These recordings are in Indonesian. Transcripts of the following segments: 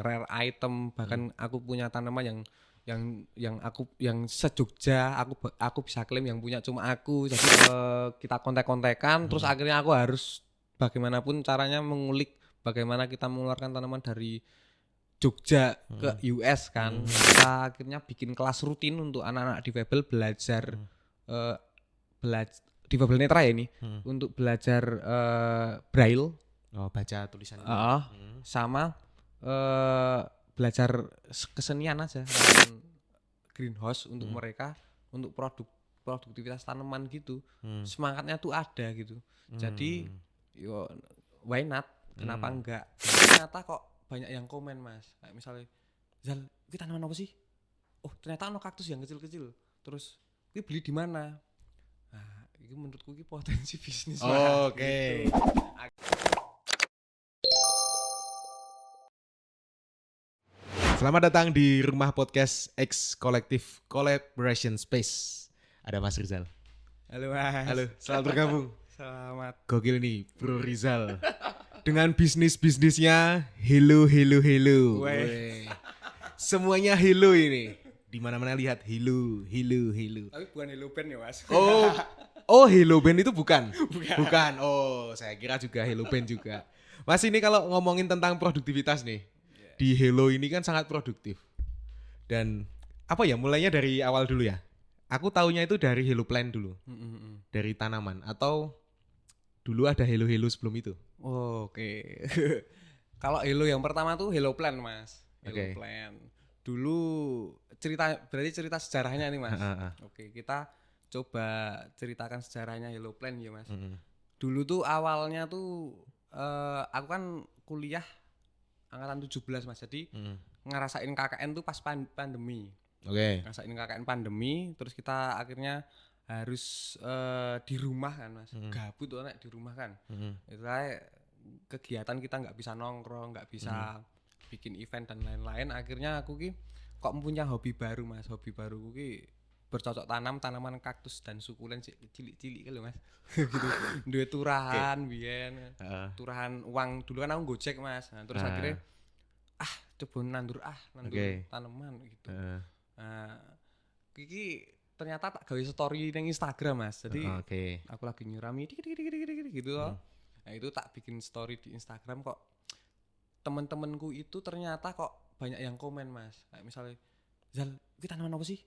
rare item, bahkan aku punya tanaman yang se-Jogja aku bisa klaim yang punya cuma aku. Jadi kita kontek-kontekan terus akhirnya aku harus bagaimanapun caranya mengulik bagaimana kita mengeluarkan tanaman dari Jogja ke US kan. Kita akhirnya bikin kelas rutin untuk anak-anak difabel belajar difabel netra ya ini untuk belajar braille. Baca tulisan. Sama belajar kesenian aja greenhouse untuk mereka untuk produktivitas tanaman gitu. Semangatnya tuh ada gitu. Jadi yo why not? Kenapa enggak? Ternyata kok banyak yang komen Mas. Kayak misalnya, "Zal, ini tanaman apa sih?" "Oh, ternyata ono kaktus yang kecil-kecil." Terus, "Ini beli di mana?" Nah, itu menurutku ini potensi bisnis Mas. Oke. Gitu. Selamat datang di rumah podcast X Collective Collaboration Space. Ada Mas Rizal. Halo Mas. Halo, selamat bergabung. Selamat. Gokil nih, Bro Rizal. Dengan bisnisnya hello. Wey. Semuanya hello ini. Di mana-mana lihat hello. Tapi bukan Hello Band ya Mas. Oh, Hello Band itu bukan. Bukan. Oh, saya kira juga Hello Band juga. Mas, ini kalau ngomongin tentang produktivitas nih. Di Hello ini kan sangat produktif. Dan apa ya, mulainya dari awal dulu ya. Aku taunya itu dari Hello Plant dulu. Dari tanaman atau dulu ada Hello sebelum itu. Oke. Kalau Hello yang pertama tuh Hello Plant Mas. Hello Plant. Dulu berarti cerita sejarahnya nih Mas. Oke, kita coba ceritakan sejarahnya Hello Plant ya Mas. Dulu tuh awalnya tuh aku kan kuliah angkatan 17 Mas. Jadi ngerasain KKN tuh pas pandemi. Ngerasain KKN pandemi, terus kita akhirnya harus di rumah kan Mas. Gabut tuh di rumah kan. Itu kegiatan kita nggak bisa nongkrong, nggak bisa bikin event dan lain-lain. Akhirnya aku kok punya hobi baru Mas. Hobi baru bercocok tanam tanaman kaktus dan sukulen cilik-cilik kan lho Mas. Gitu. Duwe turahan biyen. Turahan uang dulu kan aku Gojek Mas. Nah, terus akhirnya coba nandur tanaman gitu. Nah, iki ternyata tak gawe story ning Instagram Mas. Jadi aku lagi nyirami dikit gitu loh. Nah, itu tak bikin story di Instagram kok temen-temenku itu ternyata kok banyak yang komen Mas. Kayak misalnya, "Zal, ini tanaman apa sih?"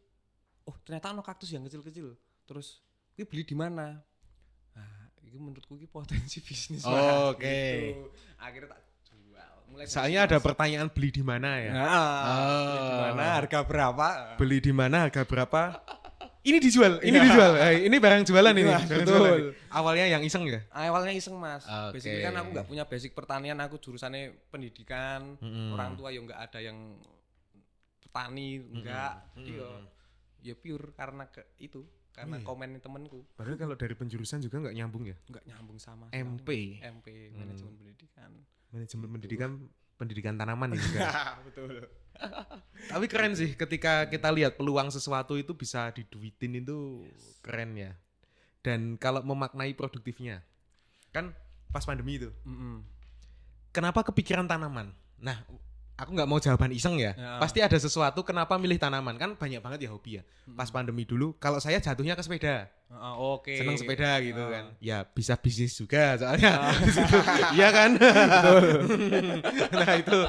"Oh, ternyata ono kaktus yang kecil-kecil." Terus, "Ini beli di mana?" Nah, itu menurutku ini potensi bisnis Mas. Gitu. Akhirnya tak jual. Soalnya ada pertanyaan beli di mana ya? Beli di mana, harga berapa? Beli di mana, harga berapa? Ini dijual. Ini barang jualan ini. Iya, Barang betul. jualan. Awalnya yang iseng ya? Awalnya iseng Mas. Basically kan aku nggak punya basic pertanian, aku jurusannya pendidikan. Orang tua ya nggak ada yang petani, enggak. Ya pure karena karena komen temenku. Padahal kalau dari penjurusan juga nggak nyambung ya? Nggak nyambung sama. MP, manajemen pendidikan. Manajemen pendidikan tanaman ini juga. Betul. Tapi keren sih ketika kita lihat peluang sesuatu itu bisa diduitin itu keren ya. Dan kalau memaknai produktifnya, kan pas pandemi itu, kenapa kepikiran tanaman? Nah, aku nggak mau jawaban iseng ya. Pasti ada sesuatu kenapa milih tanaman, kan banyak banget ya hobi ya. Pas pandemi dulu, kalau saya jatuhnya ke sepeda. Seneng sepeda gitu kan. Ya bisa bisnis juga soalnya. Iya kan? Nah itu.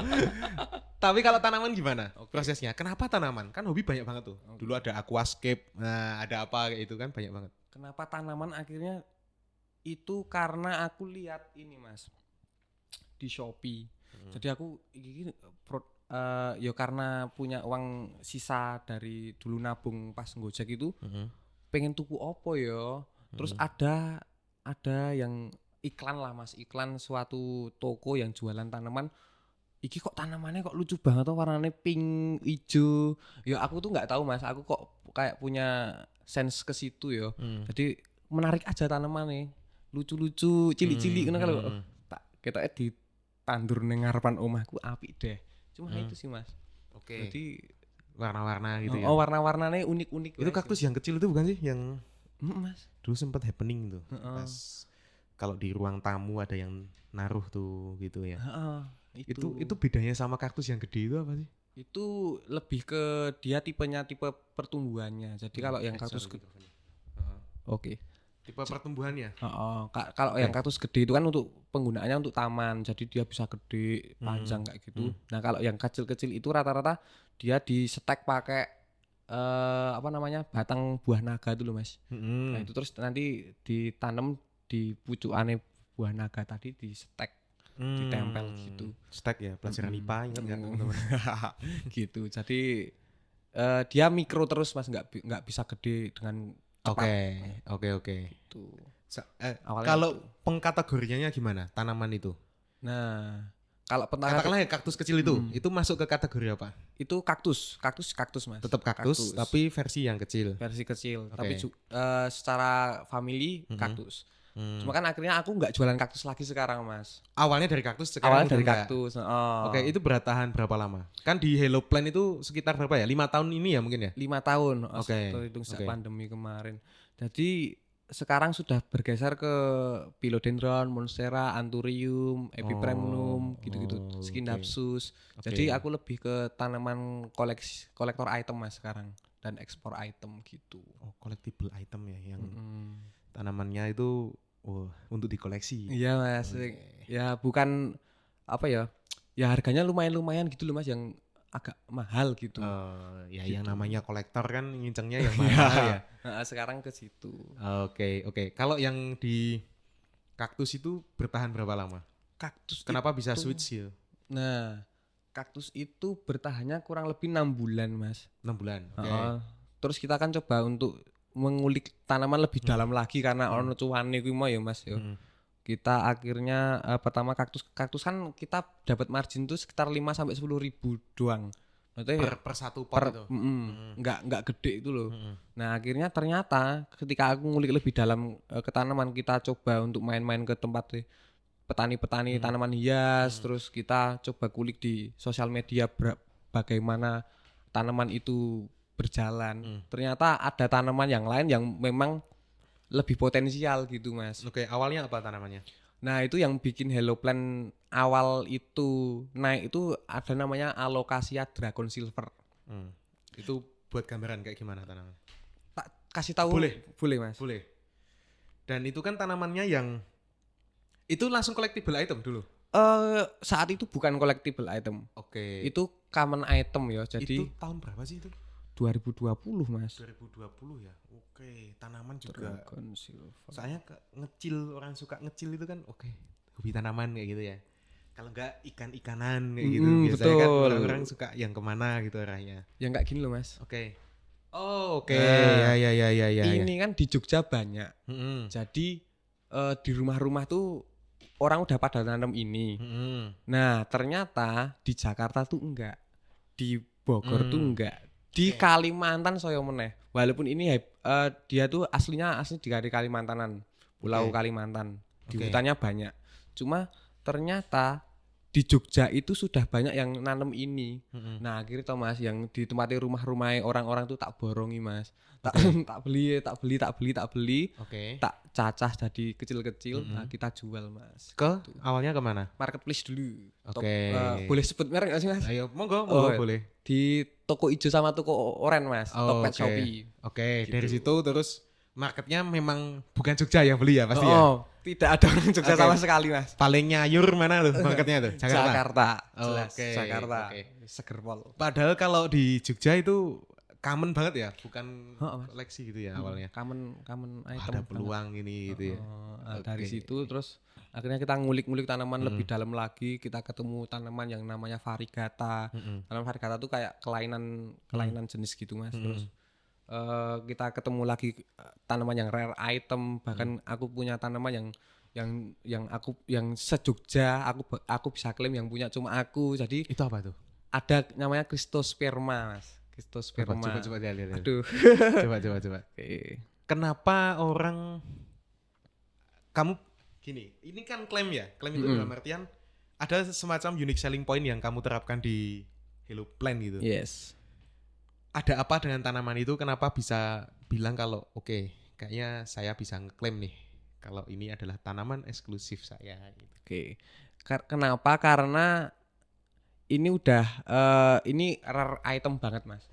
Tapi kalau tanaman gimana prosesnya? Kenapa tanaman? Kan hobi banyak banget tuh. Dulu ada aquascape, nah ada apa kayak itu kan banyak banget. Kenapa tanaman akhirnya itu karena aku lihat ini Mas di Shopee. Jadi aku ya karena punya uang sisa dari dulu nabung pas Gojek itu, pengen tuku opo ya. Terus ada yang iklan lah Mas, iklan suatu toko yang jualan tanaman. Iki kok tanamannya kok lucu banget tuh, warnanya pink, hijau. Ya aku tuh nggak tahu Mas, aku kok kayak punya sense ke situ ya. Jadi menarik aja tanamannya, lucu-lucu, cilik-cilik kan kalau tak ketoknya di tandur ning ngarepan omahku apik deh. Cuma itu sih Mas. Jadi warna-warna gitu ya. Oh, warna-warnanya unik-unik. Itu kaktus yang kecil itu bukan sih yang Mas dulu sempat happening tuh. Pas kalau di ruang tamu ada yang naruh tuh gitu ya. Itu bedanya sama kaktus yang gede itu apa sih? Itu lebih ke dia tipe pertumbuhannya. Jadi kalau yang kaktus Oke. Tipe pertumbuhannya. Kalau yang kaktus gede itu kan untuk penggunaannya untuk taman. Jadi dia bisa gede, panjang kayak gitu. Nah, kalau yang kecil-kecil itu rata-rata dia di stek pakai batang buah naga itu loh, Mas. Nah, itu terus nanti ditanam di pucukannya buah naga tadi di stek, ditempel gitu. Stek ya, pelajaran IPA ingat enggak teman-teman? Gitu. Jadi dia mikro terus, Mas, nggak bisa gede dengan cepat. Oke. Gitu. Kalau pengkategoriannya gimana tanaman itu? Nah, kalau katakanlah ya kaktus kecil itu masuk ke kategori apa? Itu kaktus Mas. Tetap kaktus tapi versi yang kecil. Versi kecil, tapi secara family kaktus. Cuma kan akhirnya aku nggak jualan kaktus lagi sekarang, Mas. Awalnya dari kaktus, sekarang awalnya dari kaktus. Oke, itu bertahan berapa lama? Kan di Hello Plant itu sekitar berapa ya? 5 tahun ini ya mungkin ya? 5 tahun. Itu sejak pandemi kemarin. Jadi sekarang sudah bergeser ke Philodendron, Monstera, Anthurium, Epipremnum, gitu-gitu, Scindapsus. Jadi aku lebih ke tanaman kolektor item, Mas, sekarang, dan ekspor item gitu. Collectible item ya, yang tanamannya itu untuk dikoleksi. Iya, Mas. Ya bukan apa ya? Ya harganya lumayan gitu loh, Mas, yang agak mahal gitu. Gitu. Yang namanya kolektor kan ngincengnya yang mahal ya. Nah, sekarang ke situ. Oke. Kalau yang di kaktus itu bertahan berapa lama? Kaktus kenapa bisa switch ya? Nah, kaktus itu bertahannya kurang lebih 6 bulan, Mas. 6 bulan. Terus kita kan coba untuk mengulik tanaman lebih dalam lagi karena ono cuane kuwi mau ya, Mas ya. Kita akhirnya pertama kaktus kan kita dapat margin tuh sekitar 5 sampai 10 ribu doang. Maksudnya per satu pot itu. Enggak gede itu loh. Nah, akhirnya ternyata ketika aku ngulik lebih dalam ke tanaman, kita coba untuk main-main ke tempat petani-petani tanaman hias, terus kita coba kulik di sosial media bagaimana tanaman itu berjalan. Ternyata ada tanaman yang lain yang memang lebih potensial gitu, Mas. Oke, awalnya apa tanamannya? Nah, itu yang bikin Hello Plant awal itu naik itu ada namanya Alocasia Dragon Silver. Itu buat gambaran kayak gimana tanaman? Tak kasih tahu? Boleh, Mas. Boleh. Dan itu kan tanamannya yang itu langsung collectible item dulu? Saat itu bukan collectible item. Oke. Itu common item ya. Jadi itu tahun berapa sih itu? 2020, Mas. 2020 ya. Oke, tanaman juga. Dragon Silver. Soalnya orang suka ngecil itu kan hobi tanaman kayak gitu ya. Kalau enggak ikan-ikanan kayak gitu. Biasanya betul. Kan orang-orang suka yang kemana gitu arahnya. Yang enggak gini loh, Mas. Oke. Ya. Ini kan di Jogja banyak. Jadi di rumah-rumah tuh orang udah pada nanam ini. Nah, ternyata di Jakarta tuh enggak. Di Bogor tuh enggak. Di Kalimantan saya meneh. Walaupun ini dia tuh asli dari Kalimantanan, Pulau Kalimantan. Di hutannya banyak. Cuma ternyata di Jogja itu sudah banyak yang nanam ini. Nah, akhirnya Mas yang ditempati rumah-rumah orang-orang tuh tak borongi, Mas. Tak beli. Tak cacah jadi kecil-kecil, nah kita jual, Mas. Awalnya kemana? Marketplace dulu. Boleh sebut merek nggak sih, Mas? Ayo, monggo boleh. Di toko hijau sama toko oren, Mas. Tokped Shopee. Gitu. Dari situ terus marketnya memang bukan Jogja yang beli ya pasti ya? Tidak ada orang Jogja sama sekali, Mas. Paling nyayur mana tuh marketnya tuh? Jakarta. Jakarta. Seger pol. Padahal kalau di Jogja itu common banget ya, bukan koleksi gitu ya awalnya. Common item. Ada peluang ini gitu ya. Dari situ terus akhirnya kita ngulik tanaman lebih dalam lagi, kita ketemu tanaman yang namanya Variegata. Tanaman Variegata tuh kayak kelainan jenis gitu, Mas. Terus kita ketemu lagi tanaman yang rare item, bahkan aku punya tanaman yang se-Jogja aku bisa klaim yang punya cuma aku. Jadi itu apa tuh? Ada namanya Christosperma, Mas. Christosperma. Coba lihat. Aduh. Coba. Kenapa orang kamu gini, ini kan klaim ya. Klaim itu dalam artian ada semacam unique selling point yang kamu terapkan di Hello Plant gitu. Yes. Ada apa dengan tanaman itu? Kenapa bisa bilang kalau kayaknya saya bisa ngeklaim nih kalau ini adalah tanaman eksklusif saya gitu. Kenapa? Karena ini udah ini rare item banget Mas.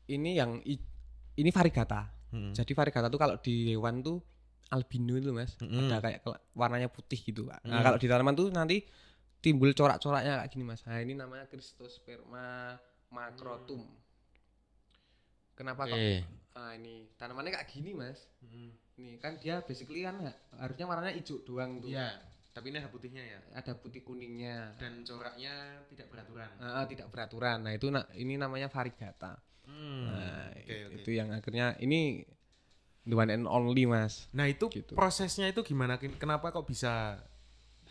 Ini yang ini variegata. Jadi variegata tuh kalau di hewan tuh albino itu Mas, ada kayak warnanya putih gitu. Nah, kalau di tanaman tuh nanti timbul corak-coraknya kayak gini Mas. Nah, ini namanya Christosperma macrotum. Kenapa kok? Nah, ini tanamannya kayak gini Mas. Nih kan dia basically kan harusnya warnanya hijau doang tuh. Iya. Tapi ini ada putihnya ya. Ada putih kuningnya dan coraknya tidak beraturan. Tidak beraturan. Nah, itu ini namanya variegata. Okay. Itu yang akhirnya ini the one and only Mas. Nah, itu gitu. Prosesnya itu gimana? Kenapa kok bisa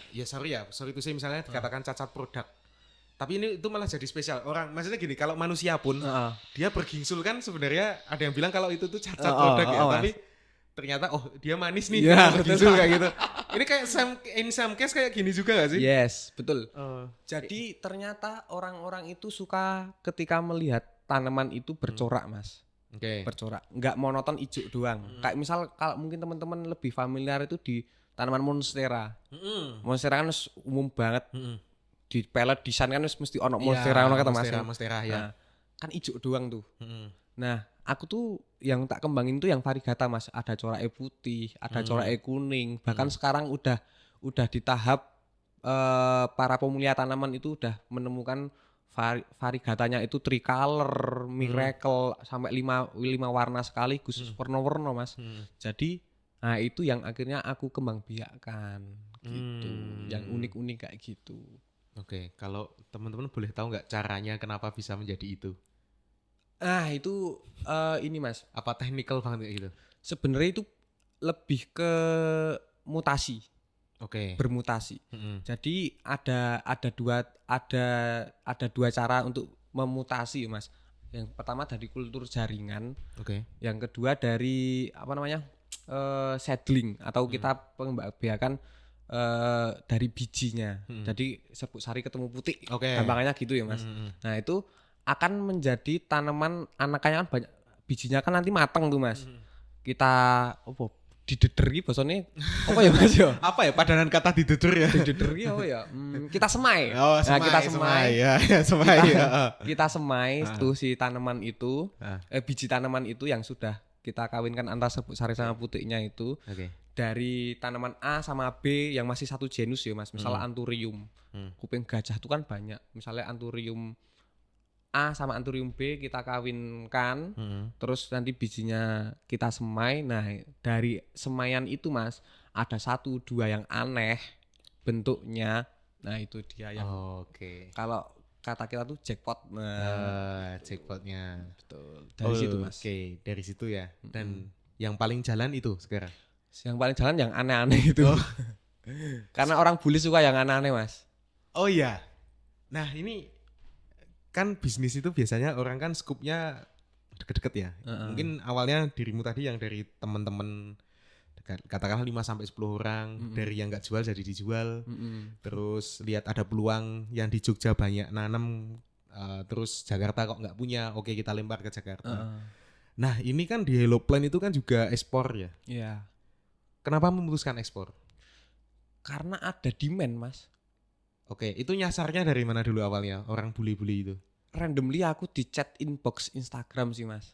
ya sorry itu sih misalnya dikatakan cacat produk. Tapi ini itu malah jadi spesial. Orang maksudnya gini, kalau manusia pun dia bergingsul kan sebenarnya ada yang bilang kalau itu tuh cacat produk ya, tapi ternyata dia manis nih, bergingsul kayak gitu. Ini kayak in some case kayak gini juga gak sih? Yes, betul. Jadi ternyata orang-orang itu suka ketika melihat tanaman itu bercorak Mas. Bercorak, nggak monoton hijau doang. Kayak misal kalau mungkin teman-teman lebih familiar itu di tanaman monstera. Monstera kan umum banget. Di pelet desain kan mesti ono monstera ono kata Mas. Monstera ya. Nah, kan hijau doang tuh. Nah, aku tuh yang tak kembangin tuh yang variegata Mas. Ada coraknya putih, ada coraknya kuning. Bahkan sekarang udah di tahap para pemulia tanaman itu udah menemukan variegatanya itu tricolor, miracle sampai 5 warna sekaligus, warna-warna Mas. Jadi nah itu yang akhirnya aku kembangbiakkan gitu. Yang unik-unik kayak gitu. Oke, kalau teman-teman boleh tahu nggak caranya kenapa bisa menjadi itu? Itu ini Mas. Apa technical banget gitu? Sebenarnya itu lebih ke mutasi. Bermutasi. Jadi ada dua cara untuk memutasi Mas. Yang pertama dari kultur jaringan. Yang kedua dari seedling atau kita pengembangbiakan dari bijinya. Jadi serbuk sari ketemu putih. Gampangannya gitu ya Mas. Nah, itu akan menjadi tanaman anakannya kan banyak, bijinya kan nanti matang tuh Mas. Kita didederi bahasanya apa ya Mas ya? Apa ya padanan kata dideder ya? Didederi apa ya? Kita semai. Kita semai. Kita semai tuh si tanaman itu, biji tanaman itu yang sudah kita kawinkan antara serbuk sari sama putihnya itu. Dari tanaman A sama B yang masih satu genus ya Mas. Misalnya anthurium. Kuping gajah itu kan banyak. Misalnya anthurium A sama anthurium B kita kawinkan, terus nanti bijinya kita semai. Nah, dari semaian itu Mas, ada 1-2 yang aneh bentuknya. Nah, itu dia yang kalau kata kita tuh jackpot. Jackpotnya. Betul. Dari situ Mas. Dari situ ya. Dan yang paling jalan itu sekarang? Yang paling jalan yang aneh-aneh itu. Karena orang bule suka yang aneh-aneh Mas. Oh iya. Nah, ini kan bisnis itu biasanya orang kan skupnya deket-deket ya. Mungkin awalnya dirimu tadi yang dari teman-teman katakanlah 5-10 orang, dari yang nggak jual jadi dijual. Terus lihat ada peluang yang di Jogja banyak nanam, terus Jakarta kok nggak punya, oke kita lempar ke Jakarta. Nah, ini kan di Hello Plant itu kan juga ekspor ya. Iya. Kenapa memutuskan ekspor? Karena ada demand Mas. Itu nyasarnya dari mana dulu awalnya orang bule-bule itu? Randomly aku di chat inbox Instagram sih Mas.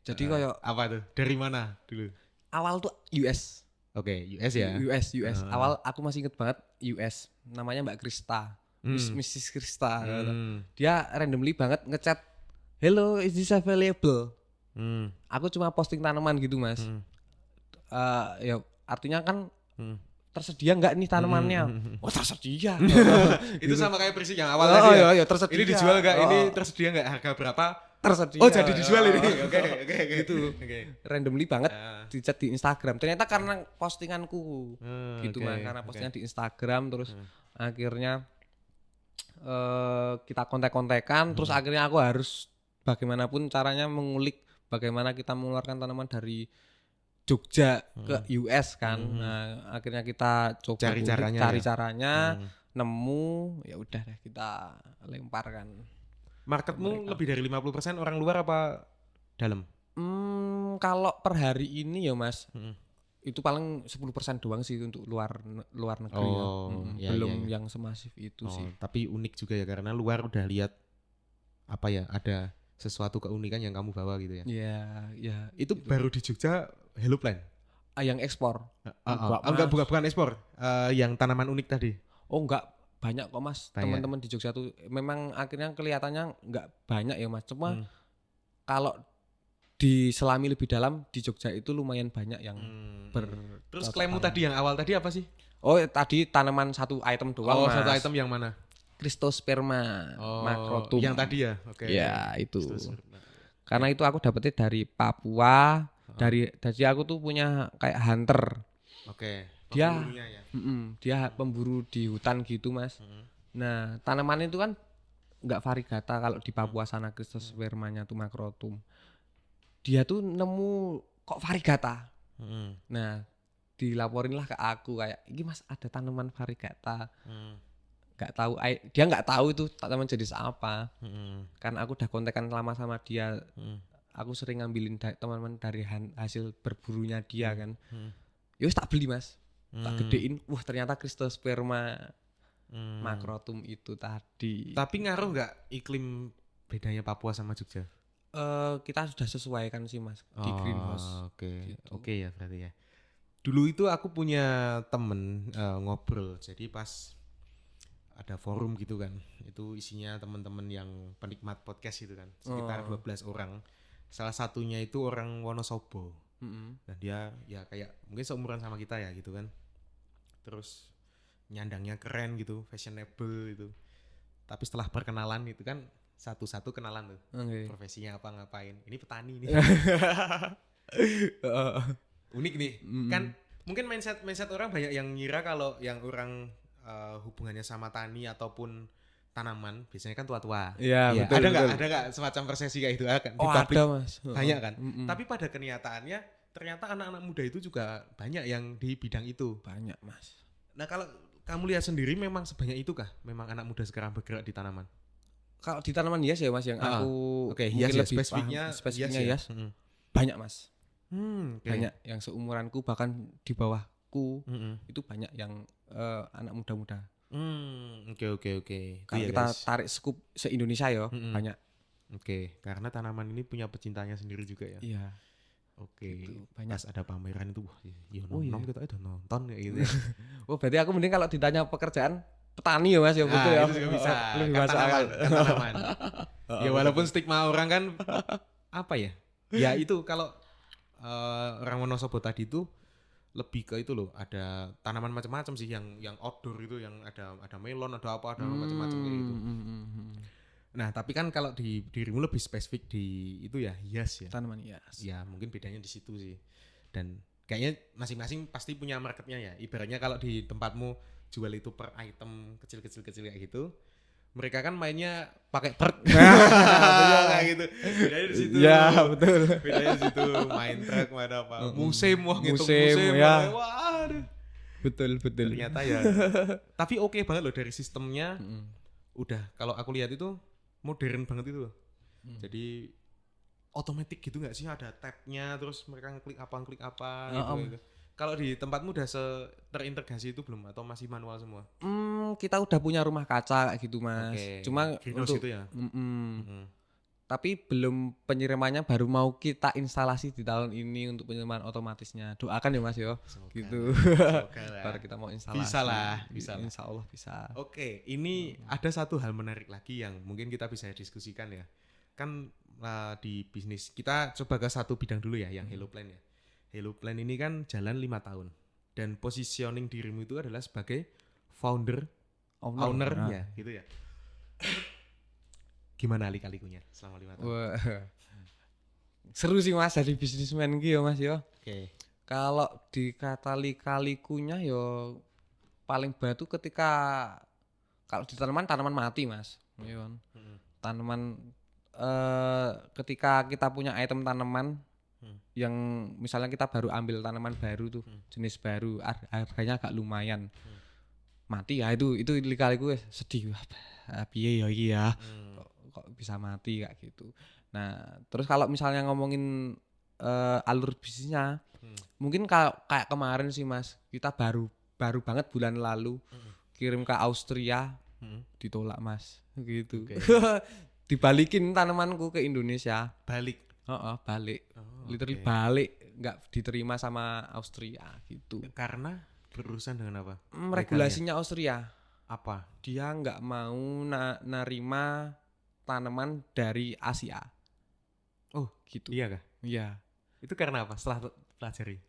Jadi kayak apa tuh? Dari mana dulu? Awal tuh US. US ya. US. Awal aku masih inget banget US. Namanya Mbak Krista. Mrs. Krista. Dia randomly banget ngechat, "Hello, is this available?" Aku cuma posting tanaman gitu Mas. Ya artinya kan tersedia nggak nih tanamannya? Tersedia. Itu sama kayak Prisik yang awal tadi ya? Iya, tersedia. Ini dijual nggak? Ini tersedia nggak? Harga berapa? Tersedia. Jadi dijual ini. Oke. Gitu. Randomly banget di chat di Instagram. Ternyata karena postinganku. Gitu Mas. Karena postingan di Instagram terus akhirnya kita kontak-kontakan. Terus akhirnya aku harus bagaimanapun caranya mengulik bagaimana kita mengeluarkan tanaman dari Jogja ke US kan. Nah, akhirnya kita coba cari caranya, nemu, ya udah deh kita lemparkan. Marketmu lebih dari 50% orang luar apa dalam? Kalau per hari ini ya Mas, itu paling 10% doang sih untuk luar negeri ya. Belum yang semasif itu sih. Tapi unik juga ya karena luar udah lihat apa ya, ada sesuatu keunikan yang kamu bawa gitu ya. Iya. Itu baru di Jogja Hello Plant. Yang ekspor. Enggak, bukan ekspor. Yang tanaman unik tadi. Oh enggak, banyak kok Mas. Teman-teman di Jogja tuh memang akhirnya kelihatannya enggak banyak ya Mas. Cuma kalau diselami lebih dalam di Jogja itu lumayan banyak yang Terus klaimmu tadi yang awal tadi apa sih? Oh tadi tanaman satu item doang Mas. Satu item yang mana? Christosperma macrotum. Yang tadi ya? Oke. Ya itu. Karena itu aku dapetnya dari Papua. Dari aku tuh punya kayak hunter. Oke. Dia dia pemburu di hutan gitu Mas. Nah tanaman itu kan nggak variegata kalau di Papua sana Christospermanya tuh macrotum. Dia tuh nemu kok variegata. Nah dilaporinlah ke aku kayak ini Mas ada tanaman variegata. Nggak tahu, dia nggak tahu itu tanaman jenis apa. Karena aku udah kontekan lama sama dia. Aku sering ngambilin teman-teman dari hasil berburunya dia kan. Yus tak beli Mas. Tak gedein. Wah ternyata Christosperma macrotum itu tadi. Tapi ngaruh nggak iklim bedanya Papua sama Jogja? Kita sudah sesuaikan sih Mas di greenhouse. Oke ya berarti ya. Dulu itu aku punya temen ngobrol. Jadi pas ada forum gitu kan. Itu isinya teman-teman yang penikmat podcast itu kan. Sekitar 12 orang. Salah satunya itu orang Wonosobo. Dan dia ya kayak mungkin seumuran sama kita ya gitu kan. Terus nyandangnya keren gitu, fashionable gitu. Tapi setelah perkenalan itu kan satu-satu kenalan tuh. Profesinya apa ngapain. Ini petani nih. Unik nih. Kan mungkin mindset orang banyak yang ngira kalau yang orang hubungannya sama tani ataupun tanaman biasanya kan tua-tua. Iya, betul. Ada nggak semacam persepsi kayak gitu kan? Ada Mas. Banyak kan. Tapi pada kenyataannya ternyata anak-anak muda itu juga banyak yang di bidang itu. Banyak Mas. Nah kalau kamu lihat sendiri memang sebanyak itu kah? Memang anak muda sekarang bergerak di tanaman? Kalau di tanaman hias ya Mas yang aku hias mungkin ya, lebih spesifiknya hias. Banyak Mas. Banyak yang seumuranku bahkan di bawahku itu banyak yang anak muda-muda. Oke. Kalau kita tarik skup se-Indonesia ya banyak. Oke, karena tanaman ini punya pecintanya sendiri juga ya. Iya. Oke. Gitu, banyak. Pas ada pameran itu wah kita udah nonton kayak gitu. Oh, berarti aku mending kalau ditanya pekerjaan petani ya Mas ya betul ya. Itu juga bisa. Lebih masuk akal. Tanaman. Ya walaupun stigma orang kan apa ya? Ya itu kalau orang Wonosobo tadi itu lebih ke itu loh, ada tanaman macam-macam sih yang outdoor itu yang ada melon, ada apa, ada macam-macam kayak gitu. Nah, tapi kan kalau di dirimu lebih spesifik di itu ya hias ya. Tanaman hias. Ya, mungkin bedanya di situ sih. Dan kayaknya masing-masing pasti punya marketnya ya. Ibaratnya kalau di tempatmu jual itu per item kecil-kecil kayak gitu, mereka kan mainnya pakai truk. Kayak gitu. Bedanya di situ. Ya, betul. Bedanya di situ, main truk ada apa. Musim ngitung musim ya. Wah, aduh. Betul. Ternyata ya. Tapi oke banget loh dari sistemnya. Udah kalau aku lihat itu modern banget itu loh. Jadi otomatis gitu nggak sih, ada tabnya terus mereka ngeklik apa gitu. Kalau di tempatmu udah terintegrasi itu belum atau masih manual semua? Kita udah punya rumah kaca kayak gitu Mas. Cuma greenhouse itu ya. Tapi belum penyiramannya, baru mau kita instalasi di tahun ini untuk penyiraman otomatisnya. Doakan ya Mas yo. Gitu. Baru kita mau instalasi. Bisa lah. Insya Allah bisa. Oke, ini ada satu hal menarik lagi yang mungkin kita bisa diskusikan ya. Kan di bisnis kita coba ke satu bidang dulu ya, yang Hello Plant ya. Hello Plant ini kan jalan 5 tahun dan positioning dirimu itu adalah sebagai owner-nya gitu ya. Gimana lika-likunya selama 5 tahun? Wah. Seru sih Mas jadi bisnismen gitu ya Mas yo. Oke. Kalau dikata lika-likunya yo paling batu ketika kalau di tanaman mati Mas. Iya kan. Tanaman ketika kita punya item tanaman yang misalnya kita baru ambil tanaman baru tuh, jenis baru, harganya agak lumayan, mati ya itu lika-liku sedih, piye ya iki ya, kok bisa mati kayak gitu. Nah terus kalau misalnya ngomongin alur bisnisnya. Mungkin kayak kemarin sih Mas, kita baru banget bulan lalu kirim ke Austria, ditolak Mas, gitu. Okay. Dibalikin tanamanku ke Indonesia. Balik. Balik. Literally okay. balik, nggak diterima sama Austria gitu. Karena berurusan dengan apa? Regulasinya Austria. Apa? Dia nggak mau nerima tanaman dari Asia. Oh, gitu. Iya kah? Iya. Itu karena apa? Setelah pelajari.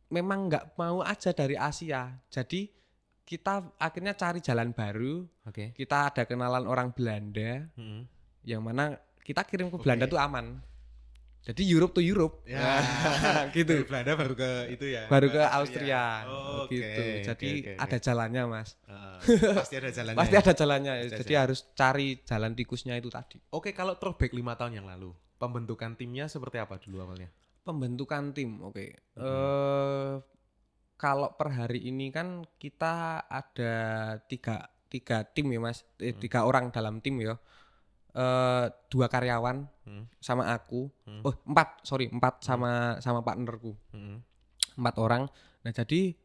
Memang nggak mau aja dari Asia. Jadi kita akhirnya cari jalan baru. Okay. Kita ada kenalan orang Belanda, yang mana kita kirim ke Belanda tuh aman. Jadi Europe to Europe, ya. Gitu. Dari Belanda baru ke itu ya. Baru ke Austria, gitu. Okay. Jadi ada jalannya Mas. Pasti ada jalannya. Pasti ada jalannya. Jadi harus cari jalan tikusnya itu tadi. Oke, kalau throwback 5 tahun yang lalu, pembentukan timnya seperti apa dulu awalnya? Pembentukan tim, oke. Kalau per hari ini kan kita ada tiga tim ya Mas, 3 orang dalam tim ya. 2 karyawan sama aku, 4 sama partnerku, 4 orang. Nah jadi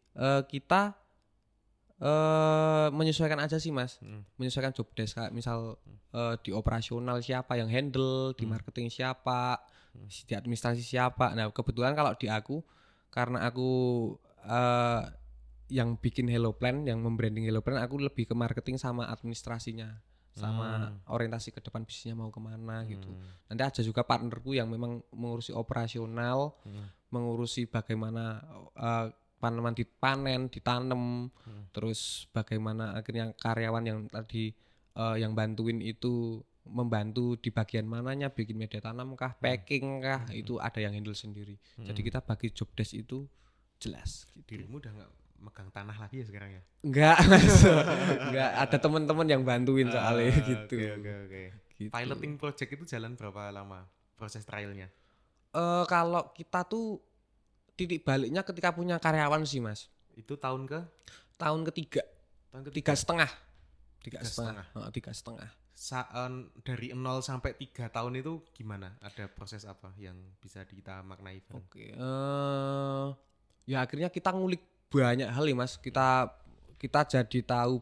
kita menyesuaikan aja sih Mas, menyesuaikan job desk. Misal di operasional siapa yang handle, di marketing siapa, di administrasi siapa. Nah kebetulan kalau di aku, karena aku yang bikin Hello Plan, yang membranding Hello Plan, aku lebih ke marketing sama administrasinya, sama orientasi ke depan bisnisnya mau kemana gitu. Nanti ada juga partnerku yang memang mengurusi operasional, mengurusi bagaimana tanaman dipanen, ditanam, terus bagaimana akhirnya karyawan yang tadi yang bantuin itu membantu di bagian mananya, bikin media tanam kah, packing kah, itu ada yang handle sendiri. Jadi kita bagi job desk itu jelas. Dirimu udah nggak megang tanah lagi ya sekarang ya? Enggak, enggak, ada teman-teman yang bantuin soalnya gitu. Oke. Gitu. Piloting project itu jalan berapa lama proses trialnya? Kalau kita tuh titik baliknya ketika punya karyawan sih Mas. Itu tahun ketiga. Tiga setengah. Dari 0 sampai 3 tahun itu gimana? Ada proses apa yang bisa kita maknai? Oke. Ya akhirnya kita ngulik banyak hal ya Mas. Kita jadi tahu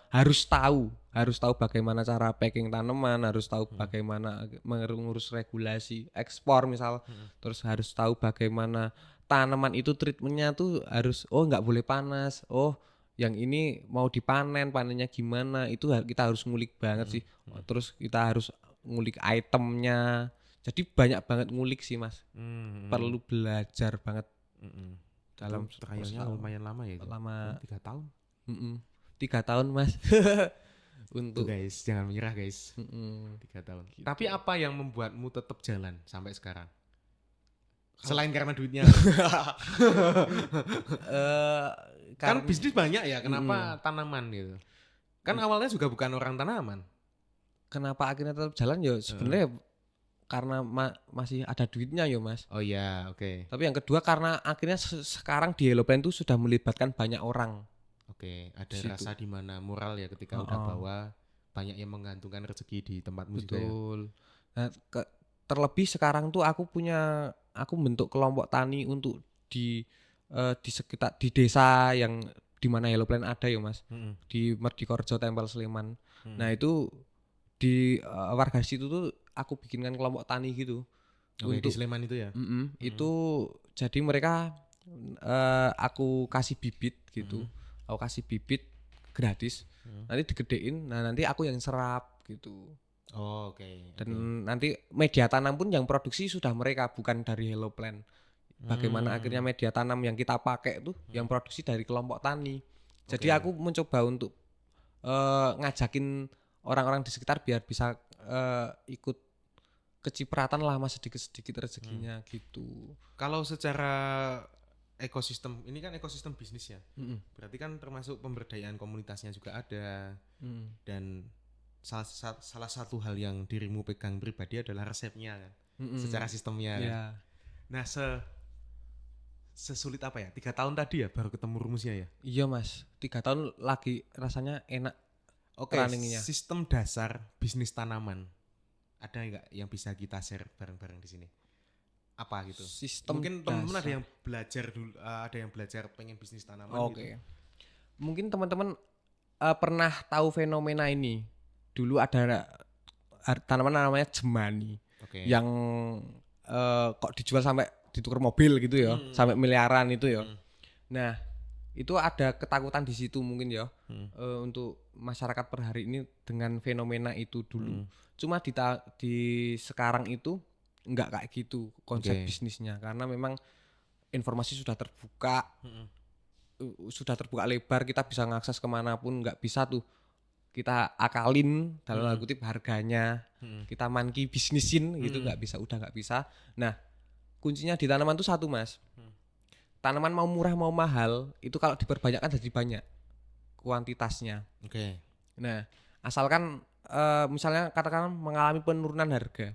harus tahu bagaimana cara packing tanaman, harus tahu bagaimana mengurus regulasi ekspor misal, terus harus tahu bagaimana tanaman itu treatmentnya tuh harus nggak boleh panas, yang ini mau dipanen, panennya gimana, itu kita harus ngulik banget sih. Terus kita harus ngulik itemnya, jadi banyak banget ngulik sih Mas. Perlu belajar banget. Dalam trialnya lumayan lama ya itu? Lama. 3 tahun? 3 tahun Mas. Untuk guys, jangan menyerah guys. 3 tahun. Gitu. Tapi apa yang membuatmu tetap jalan sampai sekarang? Selain karena duitnya. Kan bisnis banyak ya, kenapa tanaman gitu? Kan awalnya juga bukan orang tanaman. Kenapa akhirnya tetap jalan ya sebenarnya karena masih ada duitnya ya Mas. Oh iya, oke. Tapi yang kedua karena akhirnya sekarang di Hello Plan itu sudah melibatkan banyak orang. Oke, ada rasa di mana moral ya ketika udah bawa banyak yang menggantungkan rezeki di tempatmu juga ya. Betul. Nah, terlebih sekarang tuh aku bentuk kelompok tani untuk di sekitar di desa yang di mana Hello Plan ada ya Mas. Di Merdikorjo, Tempel Sleman. Nah, itu di warga situ tuh aku bikinkan kelompok tani gitu. Untuk di Sleman itu ya. Itu jadi mereka aku kasih bibit gitu. Aku kasih bibit gratis. Nanti digedein, nah nanti aku yang serap gitu. Oh, oke. Dan nanti media tanam pun yang produksi sudah mereka, bukan dari Hello Plan. Bagaimana akhirnya media tanam yang kita pakai tuh yang produksi dari kelompok tani. Jadi aku mencoba untuk ngajakin orang-orang di sekitar biar bisa ikut kecipratan lah Mas, sedikit-sedikit rezekinya gitu. Kalau secara ekosistem, ini kan ekosistem bisnis ya. Berarti kan termasuk pemberdayaan komunitasnya juga ada. Dan salah satu hal yang dirimu pegang pribadi adalah resepnya kan. Secara sistemnya kan. Nah, sesulit apa ya? 3 tahun tadi ya baru ketemu rumusnya ya? Iya Mas, 3 tahun lagi rasanya enak. Oke, sistem dasar bisnis tanaman ada nggak yang bisa kita share bareng-bareng di sini? apa gitu? Sistem Mungkin teman-teman ada dasar. yang belajar dulu, ada yang belajar pengen bisnis tanaman Oke. gitu. Mungkin teman-teman pernah tahu fenomena ini. Dulu ada tanaman namanya jemani Oke. yang kok dijual sampai ditukar mobil gitu ya, sampai miliaran itu ya. Nah, itu ada ketakutan di situ mungkin ya, untuk masyarakat per hari ini dengan fenomena itu dulu. Cuma di sekarang itu enggak kayak gitu konsep bisnisnya, karena memang informasi sudah terbuka, sudah terbuka lebar, kita bisa ngakses kemanapun, nggak bisa tuh kita akalin dalam tanda kutip harganya, kita monkey bisnisin gitu, nggak bisa, udah nggak bisa. Nah, kuncinya di tanaman tuh satu mas, tanaman mau murah mau mahal itu kalau diperbanyakkan jadi banyak kuantitasnya. Oke. Nah, asalkan misalnya katakan mengalami penurunan harga,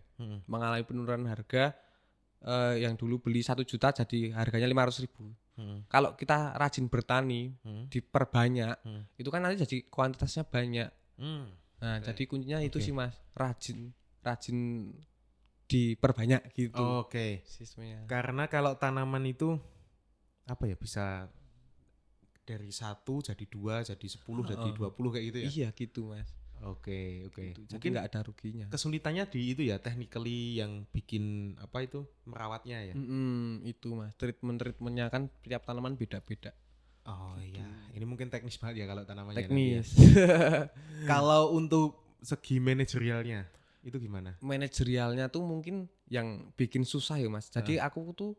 yang dulu beli 1 juta jadi harganya 500.000. Kalau kita rajin bertani, diperbanyak, itu kan nanti jadi kuantitasnya banyak. Nah, jadi kuncinya itu sih mas, rajin diperbanyak gitu. Sistemnya. Karena kalau tanaman itu apa ya, bisa dari 1 jadi 2 jadi 10 jadi 20 kayak gitu ya. Iya gitu mas. Oke. Gitu. Jadi Mungkin nggak ada ruginya. Kesulitannya di itu ya, technically yang bikin apa itu, merawatnya ya. Itu mas, treatmentnya kan tiap tanaman beda-beda. Oh iya, ini mungkin teknis banget ya kalau tanamannya. Teknis. Ya. Kalau untuk segi manajerialnya itu gimana? Manajerialnya tuh mungkin yang bikin susah ya mas. Jadi aku tuh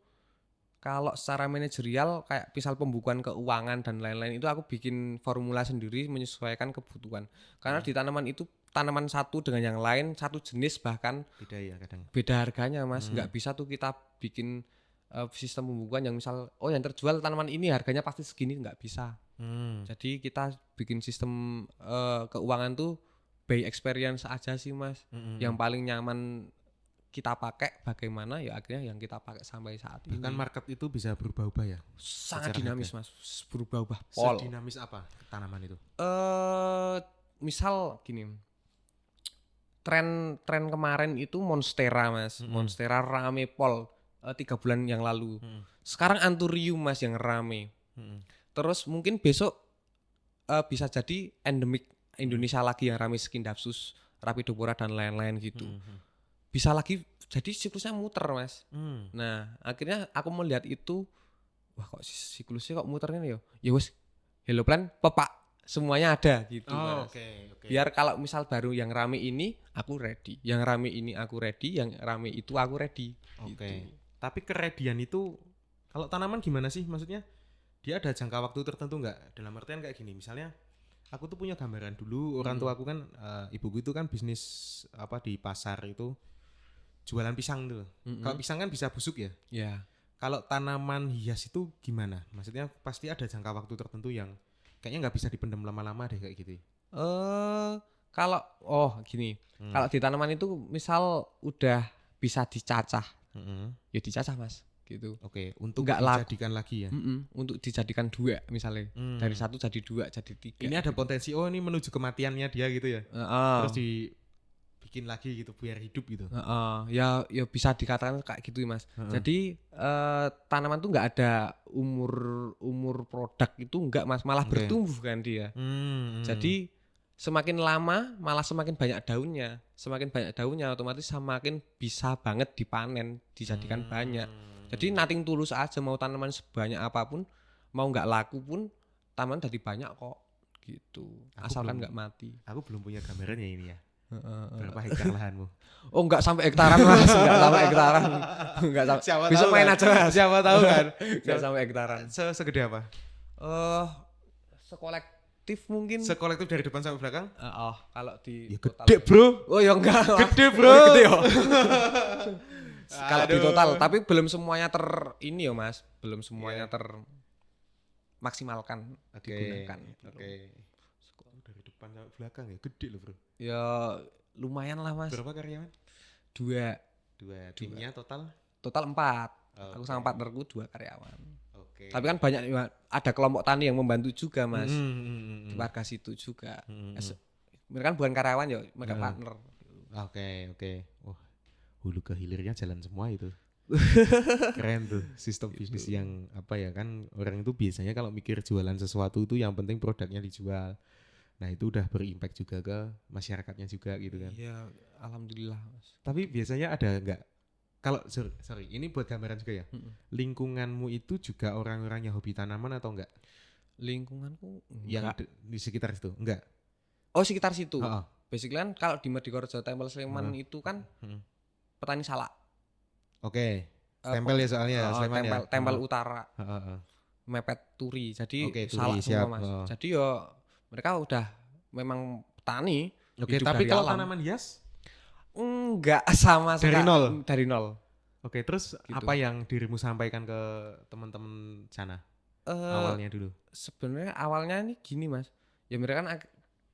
kalau secara manajerial kayak misal pembukuan keuangan dan lain-lain itu aku bikin formula sendiri menyesuaikan kebutuhan. Karena di tanaman itu, tanaman satu dengan yang lain satu jenis bahkan beda ya kadang. Beda harganya mas, nggak bisa tuh kita bikin sistem pembukuan yang misal yang terjual tanaman ini harganya pasti segini, nggak bisa. Jadi kita bikin sistem keuangan tuh by experience aja sih mas. Yang paling nyaman kita pakai bagaimana ya akhirnya yang kita pakai sampai saat ini. Bahkan market itu bisa berubah-ubah ya. Sangat dinamis mas, berubah-ubah. Sedinamis apa tanaman itu? Misal gini, tren kemarin itu monstera mas, monstera rame pol 3 bulan yang lalu. Sekarang anthurium mas yang rame. Terus mungkin besok bisa jadi endemik Indonesia lagi yang rame, Skindapsus, Rapidopora dan lain-lain gitu. Bisa lagi, jadi siklusnya muter mas. Nah akhirnya aku melihat itu, wah kok siklusnya kok muternya ya wes Hello Plant pepak semuanya ada gitu mas. Biar kalau misal baru yang rame ini aku ready, yang rame ini aku ready, yang rame itu aku ready. Gitu. Tapi keredian itu kalau tanaman gimana sih, maksudnya dia ada jangka waktu tertentu nggak? Dalam artian kayak gini, misalnya aku tuh punya gambaran dulu, orang tua aku kan, ibuku itu kan bisnis apa di pasar itu jualan pisang tuh. Kalau pisang kan bisa busuk ya. Ya. Kalau tanaman hias itu gimana? Maksudnya pasti ada jangka waktu tertentu yang kayaknya nggak bisa dipendam lama-lama deh kayak gitu. Kalau gini, kalau di tanaman itu misal udah bisa dicacah, ya dicacah mas, gitu. Untuk nggak dijadikan lagi ya. Untuk dijadikan 2 misalnya, dari 1 jadi 2 jadi 3. Ini ada potensi ini menuju kematiannya dia gitu ya. Terus dibikin lagi gitu biar hidup gitu. Ya bisa dikatakan kayak gitu ya mas. Jadi tanaman tuh nggak ada umur produk itu nggak mas, malah bertumbuh kan dia. Jadi semakin lama malah semakin banyak daunnya, otomatis semakin bisa banget dipanen, dijadikan banyak. Jadi nothing tulus aja, mau tanaman sebanyak apapun, mau nggak laku pun tanaman jadi banyak kok gitu. Asalkan nggak mati. Aku belum punya gambarannya ini ya. Berapa hektar lahanmu? Enggak sampai hektaran mas, enggak sampai hektaran. Enggak sampai. Bisa main aja mas. Siapa tahu kan. Enggak sampai hektaran. Segede apa? Sekolektif mungkin. Sekolektif dari depan sampai belakang? Kalau di ya gede bro. Oh ya enggak. Gede bro. Gede ya. Kalau di total, tapi belum semuanya ini ya mas, belum semuanya termaksimalkan digunakan. Dari depan sampai belakang ya gede loh bro. Ya lumayan lah mas. Berapa karyawan? 2. Timnya total 4. Aku sama partnerku 2 karyawan. Tapi kan banyak, ada kelompok tani yang membantu juga mas, di warga situ juga. Mereka kan bukan karyawan ya, mereka partner. Oke. Wah, hulu ke hilirnya jalan semua itu. Keren tuh sistem bisnis yang apa ya, kan orang itu biasanya kalau mikir jualan sesuatu itu yang penting produknya dijual. Nah itu udah berimpact juga ke masyarakatnya juga gitu kan. Iya, alhamdulillah Mas. Tapi biasanya ada nggak, kalau sorry ini buat gambaran juga ya, lingkunganmu itu juga orang-orang yang hobi tanaman atau enggak? Lingkunganku Yang enggak. di sekitar situ enggak? Oh, sekitar situ. Heeh. Basically kan kalau di Medikorjo Tempel Sleman itu kan petani salak. Oke. Tempel ya soalnya ya, Sleman tempel, ya. Tempel Utara. Heeh. Mepet Turi. Jadi Oke, salak Turi, semua siap. Mas. Oh. Jadi yo mereka udah memang petani. Oke, hidup tapi dari kalau alam. tanaman hias Enggak sama dari sekali. nol. Dari nol. Oke, terus Gitu. apa yang dirimu sampaikan ke teman-teman sana awalnya dulu? Sebenarnya awalnya ini gini Mas. Ya mereka kan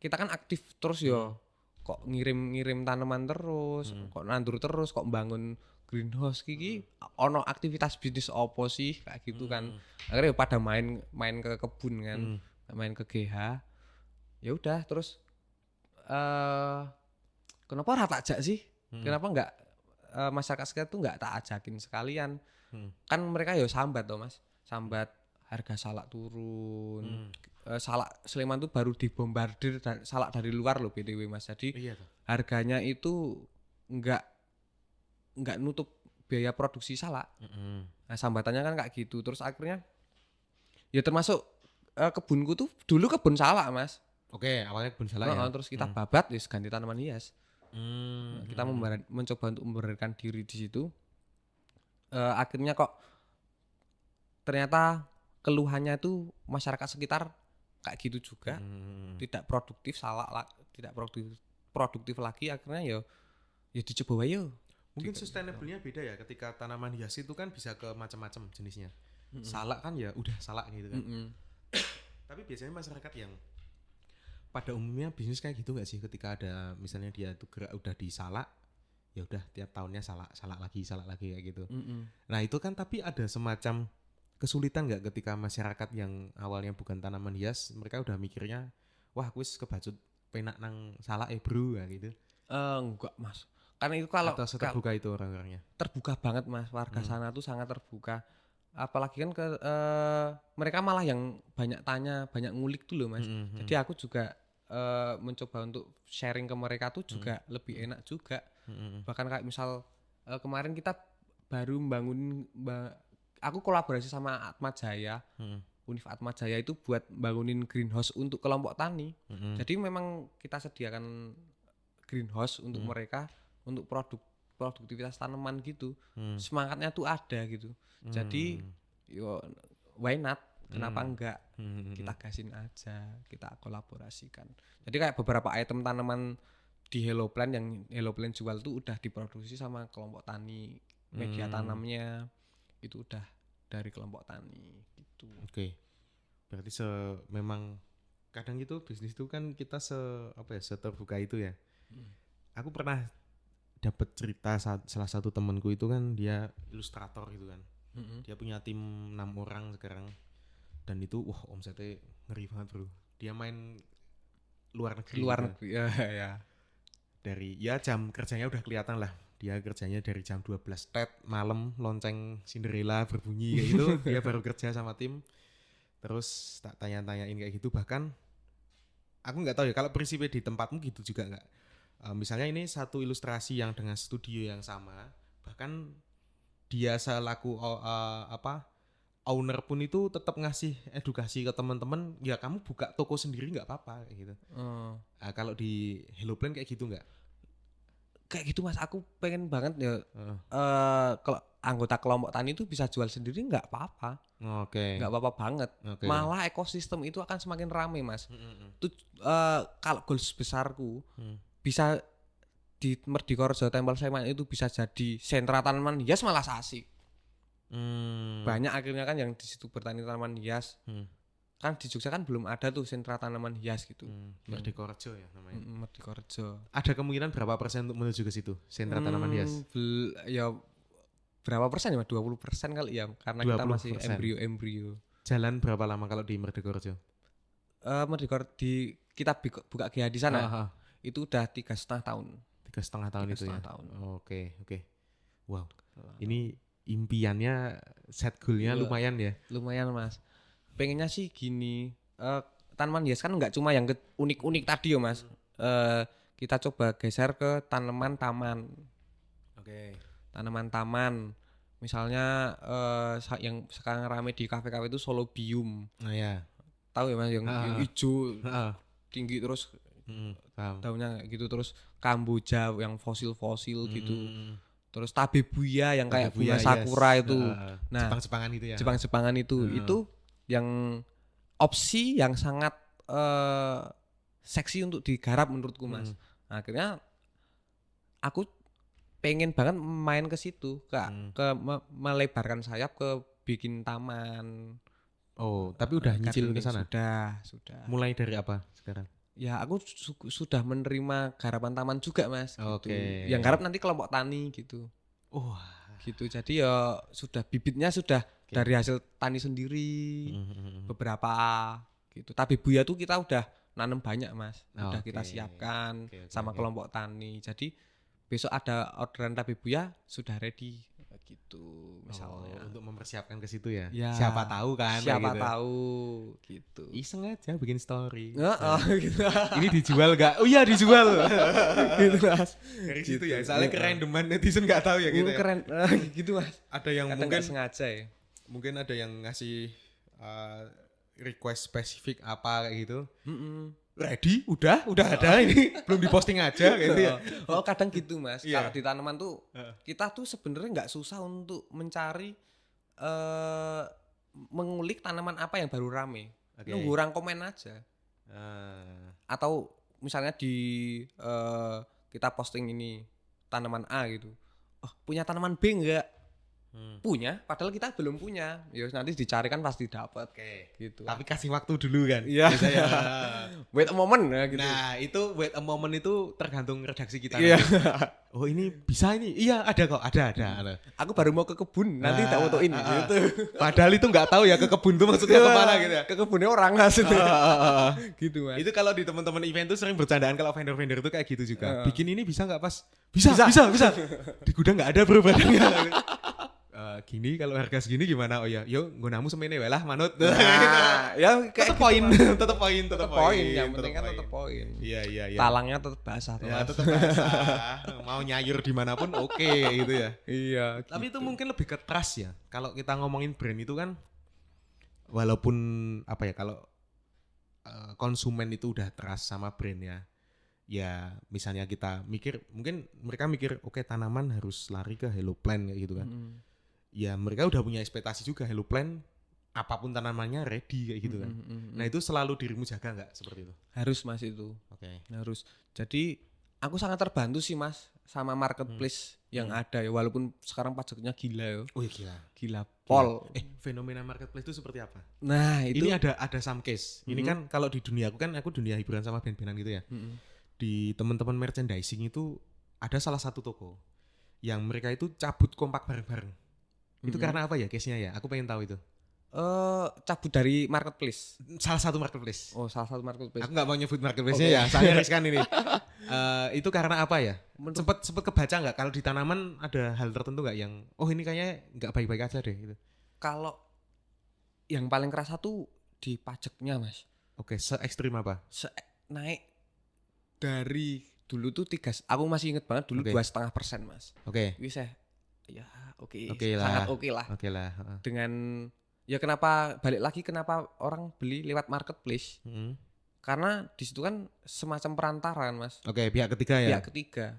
kita kan aktif terus yo. Kok ngirim tanaman terus, kok nandur terus, kok bangun greenhouse gigi ono aktivitas bisnis opo sih kayak gitu kan. Akhirnya pada main ke kebun kan, main ke GH. Ya udah terus kenapa ora tak ajak sih? Kenapa enggak masyarakat sekitar tuh enggak tak ajakin sekalian? Kan mereka ya sambat toh Mas. Sambat harga salak turun. Salak Sleman tuh baru dibombardir salak dari luar loh BTW Mas. Jadi harganya itu enggak nutup biaya produksi salak. Nah, sambatannya kan kayak gitu. Terus akhirnya ya termasuk kebunku tuh dulu kebun salak Mas. Oke, awalnya kebun salak ya. Terus kita babat terus ganti tanaman hias. Kita mencoba untuk memberanikan diri di situ. Akhirnya kok ternyata keluhannya tuh masyarakat sekitar kayak gitu juga. Tidak produktif tidak produktif lagi. Akhirnya ya dicoba aja. Mungkin sustainable-nya beda ya, ketika tanaman hias itu kan bisa ke macam-macam jenisnya. Salak kan ya udah salak gitu kan. Tapi biasanya masyarakat yang pada umumnya bisnis kayak gitu nggak sih, ketika ada misalnya dia tuh gerak udah di salak, ya udah tiap tahunnya salak lagi kayak gitu. Nah itu kan tapi ada semacam kesulitan nggak ketika masyarakat yang awalnya bukan tanaman hias, mereka udah mikirnya wah kuis kebacut penak nang salak bro gitu. Enggak Mas, karena itu kalau atau terbuka itu orang-orangnya terbuka banget Mas, warga sana tuh sangat terbuka. Apalagi kan mereka malah yang banyak tanya, banyak ngulik tuh loh Mas. Jadi aku juga mencoba untuk sharing ke mereka tuh juga lebih enak juga. Bahkan kayak misal kemarin kita baru membangun, aku kolaborasi sama Atma Jaya, Univ Atma Jaya itu buat bangunin greenhouse untuk kelompok tani. Jadi memang kita sediakan greenhouse untuk mereka, untuk produktivitas tanaman gitu. Semangatnya tuh ada gitu. Jadi yo why not? Kenapa enggak? Kita gasin aja, kita kolaborasikan. Jadi kayak beberapa item tanaman di Hello Plant yang Hello Plant jual tuh udah diproduksi sama kelompok tani. Media tanamnya itu udah dari kelompok tani gitu. Oke. Berarti memang kadang itu bisnis itu kan kita seterbuka itu ya. Aku pernah dapat cerita salah satu temanku itu kan dia ilustrator gitu kan. Dia punya tim 6 orang sekarang, dan itu wah omsetnya ngeri banget bro. Dia main luar negeri ya. Dari ya jam kerjanya udah kelihatan lah, dia kerjanya dari jam 12 tet malam lonceng Cinderella berbunyi kayak gitu. Dia baru kerja sama tim. Terus tak tanya-tanyain kayak gitu, bahkan aku nggak tahu ya kalau prinsipnya di tempatmu gitu juga nggak. Misalnya ini satu ilustrasi yang dengan studio yang sama, bahkan dia selaku owner pun itu tetap ngasih edukasi ke teman-teman, ya kamu buka toko sendiri nggak apa-apa kayak gitu. Nah, kalau di Hello Plant kayak gitu nggak? Kayak gitu Mas, aku pengen banget ya kalau anggota kelompok tani itu bisa jual sendiri nggak apa-apa. Nggak apa-apa banget. Malah ekosistem itu akan semakin ramai Mas. Kalau goals besarku bisa di Medikorjo Tempel Sleman itu bisa jadi sentra tanaman hias malah asik. Banyak akhirnya kan yang di situ bertani tanaman hias. Kan di Jogja kan belum ada tuh sentra tanaman hias gitu. Medikorjo ya namanya. Medikorjo. Ada kemungkinan berapa persen untuk menuju ke situ sentra tanaman hias? Ya berapa persen ya? 20% kali ya, karena kita masih embrio. Jalan berapa lama kalau di Medikorjo? Medikorjo kita buka GH di sana. Itu udah 3,5 tahun. 3,5 tahun itu ya. Tahun. Oke. Wow. Ini impiannya, set goalnya lumayan ya. Lumayan Mas. Pengennya sih gini, tanaman hias kan nggak cuma yang unik-unik tadi ya Mas. Kita coba geser ke tanaman taman. Oke. Tanaman taman. Misalnya yang sekarang rame di kafe-kafe itu Solobium. Nah ya. Tahu ya Mas yang hijau tinggi terus paham. daunnya gitu, terus kamboja yang fosil-fosil gitu. Terus tabebuya yang kayak bunga sakura itu. Nah, Jepang-Jepangan gitu ya. Jepang-Jepangan itu yang opsi yang sangat seksi untuk digarap menurutku Mas. Akhirnya aku pengen banget main ke situ, melebarkan sayap ke bikin taman. Oh, tapi udah nyicil ke sana? Sudah. Mulai dari apa sekarang? Ya aku sudah menerima garapan taman juga Mas. Oke. Gitu. Yang garap nanti kelompok tani gitu. Gitu. Jadi ya sudah bibitnya sudah dari hasil tani sendiri. Beberapa gitu. Tabebuya tuh kita udah nanam banyak Mas. Udah kita siapkan sama kelompok tani. Jadi besok ada orderan tabebuya sudah ready gitu misalnya. Untuk mempersiapkan ke situ ya. Ya. Siapa tahu kan. Siapa gitu. tahu gitu. Iseng aja bikin story. Gitu. Ini dijual gak? Oh iya dijual. Gitu Mas. Dari situ ya. Soalnya kerandoman netizen gak tahu ya gitu. Keren gitu Mas. Ada yang Kadang mungkin sengaja ya. Mungkin ada yang ngasih request spesifik apa kayak gitu. Ready? Udah ada ini. Belum diposting aja gitu ya. Oh kadang gitu Mas. Iya. Kalau di tanaman tuh kita tuh sebenarnya nggak susah untuk mencari mengulik tanaman apa yang baru rame. Nunggu orang komen aja. Atau misalnya di kita posting ini tanaman A gitu. Oh, punya tanaman B enggak? Punya, padahal kita belum punya. Ya nanti dicari kan pasti dapat. Gitu. Tapi kasih waktu dulu kan. Iya. Wait a moment ya gitu. Nah, itu wait a moment itu tergantung redaksi kita. Iya. Oh, ini bisa ini. Iya, ada kok. Ada. Aku baru mau ke kebun, nanti tak fotoin gitu. Padahal itu nggak tahu ya ke kebun tuh maksudnya kemana gitu ya. Ke kebunnya orang maksudnya. Gitu Mas. Itu kalau di teman-teman event tuh sering bercandaan kalau vendor-vendor itu kayak gitu juga. Bikin ini bisa nggak pas? Bisa. Di gudang nggak ada bro barangnya. Gini kalau harga segini gimana? Oh ya, yuk nggunamu semene wae lah manut. Nah, ya kayak tetep poin. Yang penting kan tetep poin. Iya. Talangnya tetap basah tuh. Ya, tetep basah. Mau nyayur dimanapun oke gitu ya. Iya. Tapi itu mungkin lebih ke trust ya. Kalau kita ngomongin brand itu kan, walaupun apa ya, kalau konsumen itu udah trust sama brandnya, ya misalnya kita mikir, mungkin mereka mikir oke, tanaman harus lari ke Hello Plant kayak gitu kan. Ya mereka udah punya ekspektasi juga Hello Plant apapun tanamannya ready kayak gitu kan. Nah itu selalu dirimu jaga nggak seperti itu? Harus Mas itu. Harus. Jadi aku sangat terbantu sih Mas sama marketplace yang ada ya, walaupun sekarang pajaknya gila ya. Oh iya Gila pol. Fenomena marketplace itu seperti apa? Nah itu ini ada some case. Ini kan kalau di dunia aku dunia hiburan sama band-bandan gitu ya. Di teman-teman merchandising itu ada salah satu toko yang mereka itu cabut kompak bareng-bareng. Itu karena apa ya case-nya ya? Aku pengen tahu itu. Cabut dari marketplace. Salah satu marketplace. Oh, salah satu marketplace. Aku nggak mau nyebut marketplace-nya ya, soalnya riskan ini. Itu karena apa ya? Sempet kebaca nggak kalau di tanaman ada hal tertentu nggak yang ini kayaknya nggak baik-baik aja deh gitu. Kalau yang paling kerasa tuh di pajaknya Mas. Oke, se-ekstrim apa? Naik dari dulu tuh aku masih inget banget dulu 2,5% Mas. Wis ya sangat oke lah. Dengan ya kenapa orang beli lewat marketplace? Karena di situ kan semacam perantaraan Mas. Pihak ketiga ya. Pihak ketiga.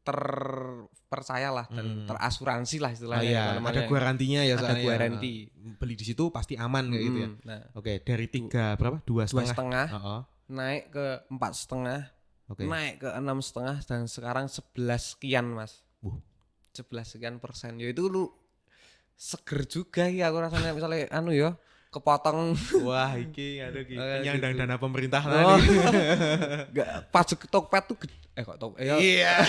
Terpercayalah dan terasuransi lah istilahnya. Ada garantinya ya soalnya. Ada garansi. Beli di situ pasti aman kayak gitu ya. Nah, dari 3 berapa? 2,5. Naik ke 4,5. Naik ke 6,5 dan sekarang 11 sekian Mas. 11 sekian persen. Ya itu lu seger juga ya aku rasanya misalnya ya kepotong. Wah iki ada penyandang gitu. dana pemerintah Enggak, pajak Tokped tuh gede. Iya.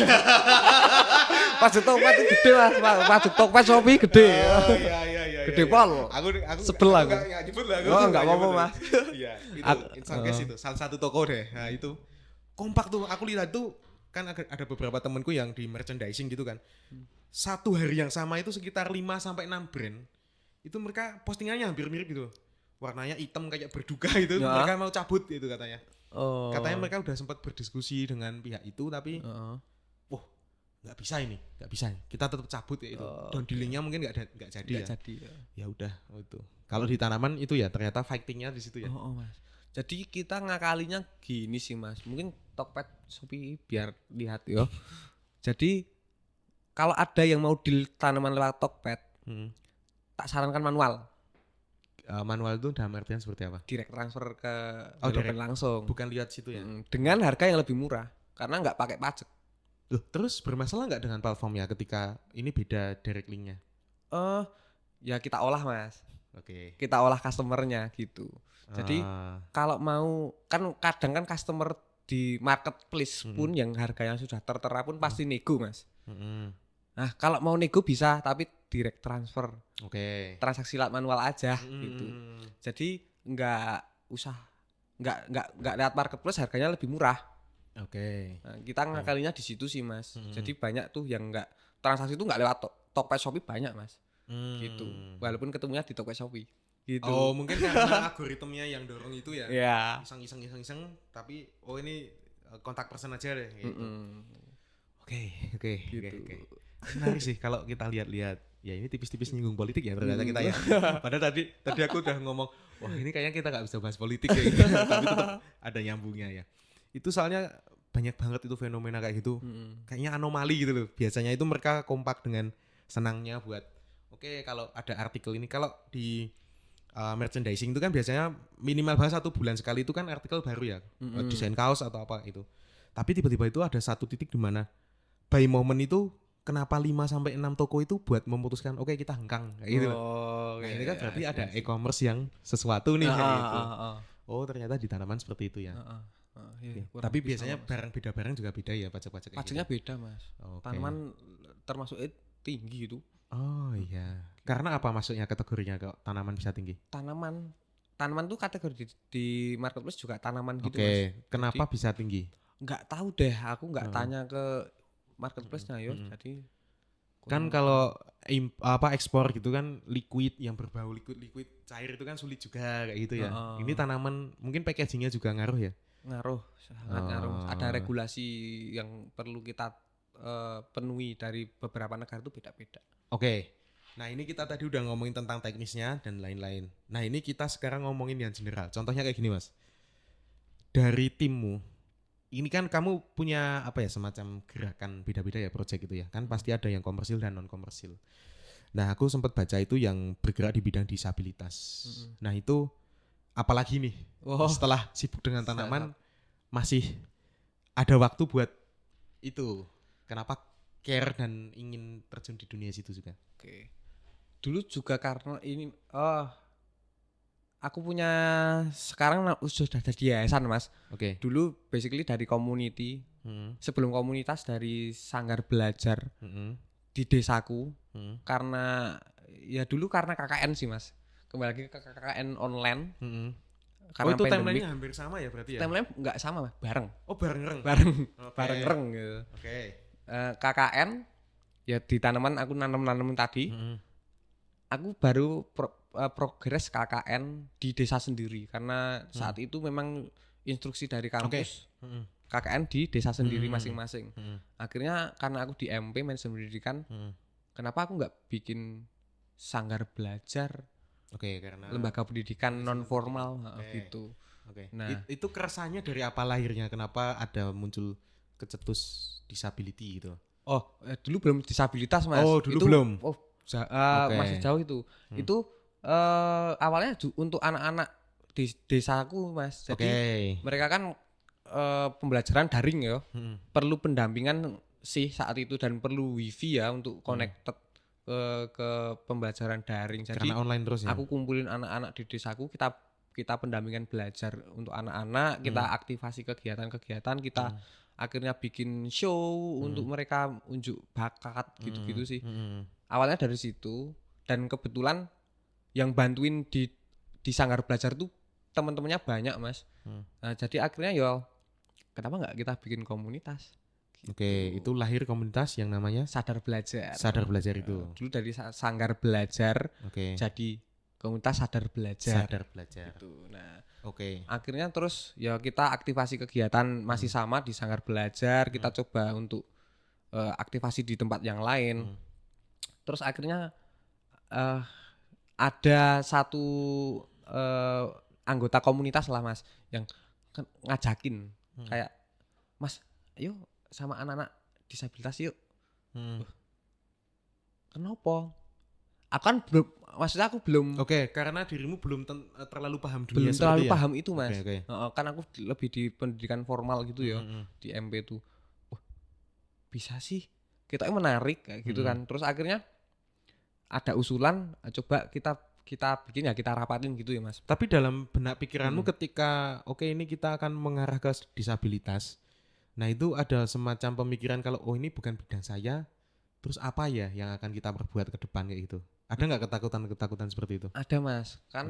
Pajak Tokped tuh gede Mas. Pajak Tokped Shopee gede. Iya. Gede pol. Aku sebel aku. Enggak nyebut lah. Enggak apa-apa Mas. Iya, itu salah satu toko deh. Nah, itu kompak tuh. Aku lihat tuh kan ada beberapa temanku yang di merchandising gitu kan. satu hari yang sama itu sekitar 5 sampai 6 brand. Itu mereka postingannya hampir mirip gitu. Warnanya hitam kayak berduka itu, Ya. mereka mau cabut gitu katanya. Oh. Katanya mereka udah sempat berdiskusi dengan pihak itu tapi wah, nggak bisa ini. Kita tetap cabut ya itu. Down dealingnya mungkin nggak jadi ya. Ya udah itu. Kalau di tanaman itu ya ternyata fightingnya di situ ya. Mas. Jadi kita ngakalinya gini sih Mas. Mungkin Tokped Shopee biar lihat yo. Jadi kalau ada yang mau deal tanaman lewat Tokped, tak sarankan manual. Manual itu dalam artian seperti apa? Direct transfer ke direct langsung. Bukan lihat situ ya. Dengan harga yang lebih murah karena nggak pakai pajak. Loh, terus bermasalah nggak dengan platformnya ketika ini beda direct linknya? Ya kita olah Mas. Oke. Kita olah customernya gitu. Jadi kalau mau kan kadang kan customer di marketplace pun yang harganya sudah tertera pun pasti nego Mas. Nah kalau mau nego bisa tapi direct transfer. Oke. Transaksi lewat manual aja gitu. Jadi nggak lewat marketplace harganya lebih murah. Oke. Nah, kita ngakalinya di situ sih Mas. Jadi banyak tuh yang nggak transaksi itu nggak lewat Tokped Shopee banyak Mas. Gitu. Walaupun ketemunya di Tokped Shopee. Gitu. Oh mungkin karena algoritmnya yang dorong itu ya. Iya. Iseng tapi ini kontak person aja deh. Gitu. Oke. Menarik sih kalau kita lihat-lihat. Ya ini tipis-tipis nyinggung politik ya ternyata kita ya. Padahal tadi aku udah ngomong, wah ini kayaknya kita nggak bisa bahas politik ya. Gitu. Tapi tetap ada nyambungnya ya. Itu soalnya banyak banget itu fenomena kayak gitu. Kayaknya anomali gitu loh. Biasanya itu mereka kompak dengan senangnya buat oke, kalau ada artikel ini, kalau di merchandising itu kan biasanya minimal bahas 1 bulan sekali itu kan artikel baru ya. Desain kaos atau apa itu. Tapi tiba-tiba itu ada satu titik di mana by moment itu kenapa 5 sampai 6 toko itu buat memutuskan oke kita hengkang kayak gitu. Nah, ini kan berarti ada e-commerce yang sesuatu nih kayak gitu. Oh, ternyata di tanaman seperti itu ya. Iya, tapi biasanya barang beda barang juga beda ya pajak-pajak kayak pajaknya gitu. beda Mas. Tanaman termasuk tinggi itu. Oh iya. Karena apa masuknya kategorinya kok tanaman bisa tinggi? Tanaman tuh kategori di marketplace juga tanaman gitu Mas. Oke. Kenapa bisa tinggi? Nggak tahu deh, aku nggak tanya ke marketplace-nya yo. Jadi kan kalau ekspor gitu kan liquid yang berbau liquid cair itu kan sulit juga kayak gitu ya. Ini tanaman mungkin packagingnya juga ngaruh ya. Ngaruh, sangat ngaruh. Ada regulasi yang perlu kita penuhi dari beberapa negara itu beda-beda. Oke. Nah ini kita tadi udah ngomongin tentang teknisnya dan lain-lain. Nah ini kita sekarang ngomongin yang general. Contohnya kayak gini Mas. Dari timmu, ini kan kamu punya apa ya semacam gerakan beda-beda ya project itu ya. Kan pasti ada yang komersil dan non komersil. Nah aku sempat baca itu yang bergerak di bidang disabilitas. Nah itu apalagi nih setelah sibuk dengan tanaman masih ada waktu buat itu. Kenapa care dan ingin terjun di dunia situ juga? Oke. Dulu juga karena ini aku punya sekarang sudah jadi yayasan Mas. Oke. Dulu basically dari community. Sebelum komunitas dari sanggar belajar di desaku. Karena ya dulu karena KKN sih Mas. Kembali lagi ke KKN online. Karena itu pandemic. timeline-nya hampir sama ya berarti ya? Timeline enggak sama Mas, bareng. Oh bareng. Bareng gitu. Oke. KKN ya di tanaman aku nanam tadi. Aku baru progres KKN di desa sendiri karena saat itu memang instruksi dari kampus KKN di desa sendiri masing-masing. Akhirnya karena aku di MP manajemen pendidikan, kenapa aku nggak bikin sanggar belajar? Karena lembaga pendidikan non formal gitu. Nah itu keresahannya dari apa lahirnya? Kenapa ada muncul kecetus disability gitu? Dulu belum disabilitas Mas. Dulu belum. Masih jauh itu. Itu awalnya untuk anak-anak di desaku Mas. Jadi mereka kan pembelajaran daring ya. Perlu pendampingan sih saat itu dan perlu wifi ya untuk connected ke pembelajaran daring. Jadi karena online terus ya. Aku kumpulin anak-anak di desaku, kita pendampingan belajar untuk anak-anak, kita aktivasi kegiatan-kegiatan, kita akhirnya bikin show untuk mereka unjuk bakat gitu-gitu sih. Awalnya dari situ dan kebetulan yang bantuin di sanggar belajar tuh teman-temannya banyak Mas. Nah, jadi akhirnya ya kenapa nggak kita bikin komunitas Oke, itu lahir komunitas yang namanya Sadar Belajar. Sadar Belajar itu. Dulu dari Sanggar Belajar Oke. jadi komunitas Sadar Belajar. Sadar Belajar. Gitu. Nah, oke. Akhirnya terus ya kita aktivasi kegiatan masih sama di Sanggar Belajar, kita coba untuk aktivasi di tempat yang lain. Terus akhirnya ada satu anggota komunitas lah Mas yang ngajakin kayak, Mas, ayo sama anak-anak disabilitas yuk. Kenapa? Aku kan belum, maksudnya aku belum. Oke, karena dirimu belum terlalu paham dunia Belum terlalu ya? paham itu Mas. Oke. Kan aku lebih di pendidikan formal gitu ya, di MP tuh. Wah, bisa sih, kita menarik kayak gitu kan. Terus akhirnya ada usulan, coba kita bikin ya, kita rapatin gitu ya Mas. Tapi dalam benak pikiranmu ketika ini kita akan mengarah ke disabilitas, nah itu ada semacam pemikiran kalau ini bukan bidang saya, terus apa ya yang akan kita perbuat ke depan kayak gitu? Ada nggak ketakutan seperti itu? Ada Mas, kan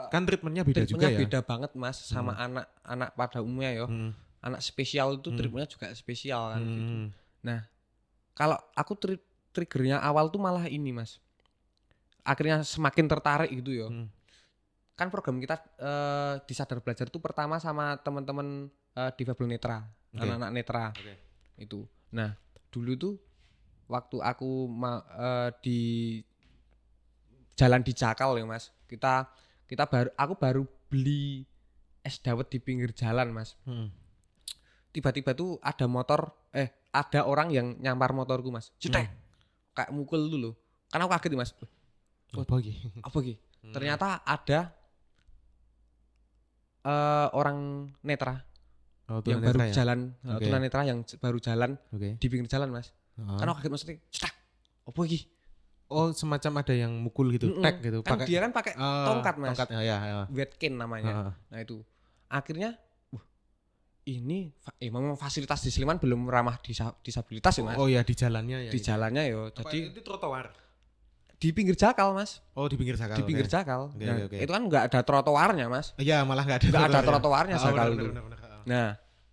kan treatmentnya beda juga ya? Beda banget Mas sama anak pada umumnya ya. Anak spesial itu treatmentnya juga spesial kan gitu. Nah, kalau aku triggernya awal tuh malah ini Mas, akhirnya semakin tertarik gitu ya. Kan program kita di Sadar Belajar itu pertama sama teman-teman difabel netra, anak-anak netra. Itu. Nah, dulu tuh waktu aku di jalan di Jakal ya Mas, aku baru beli es dawet di pinggir jalan Mas. Tiba-tiba tuh ada orang yang nyampar motorku Mas. Cetek. Kayak mukul dulu. Karena aku kaget Mas. Apa lagi? Ternyata ada orang netra yang baru jalan, tunanetra yang baru jalan di pinggir jalan Mas. Karena aku kaget Mas. Cetek. Apa lagi? Oh, semacam ada yang mukul gitu, tag gitu. Kan dia kan pakai tongkat Mas. Tongkat ya. Wet cane namanya. Nah itu. Akhirnya ini memang fasilitas di Sleman belum ramah disabilitas ya Mas. Oh ya, di jalannya ya. Di jalannya ya. Jadi itu trotoar. Di pinggir Jakal Mas. Oh, di pinggir Jakal. Di pinggir Jakal. Okay, nah, okay. Itu kan nggak ada trotoarnya Mas. Iya, malah nggak ada. Nggak ada trotoarnya Jakal itu. Bener. Nah,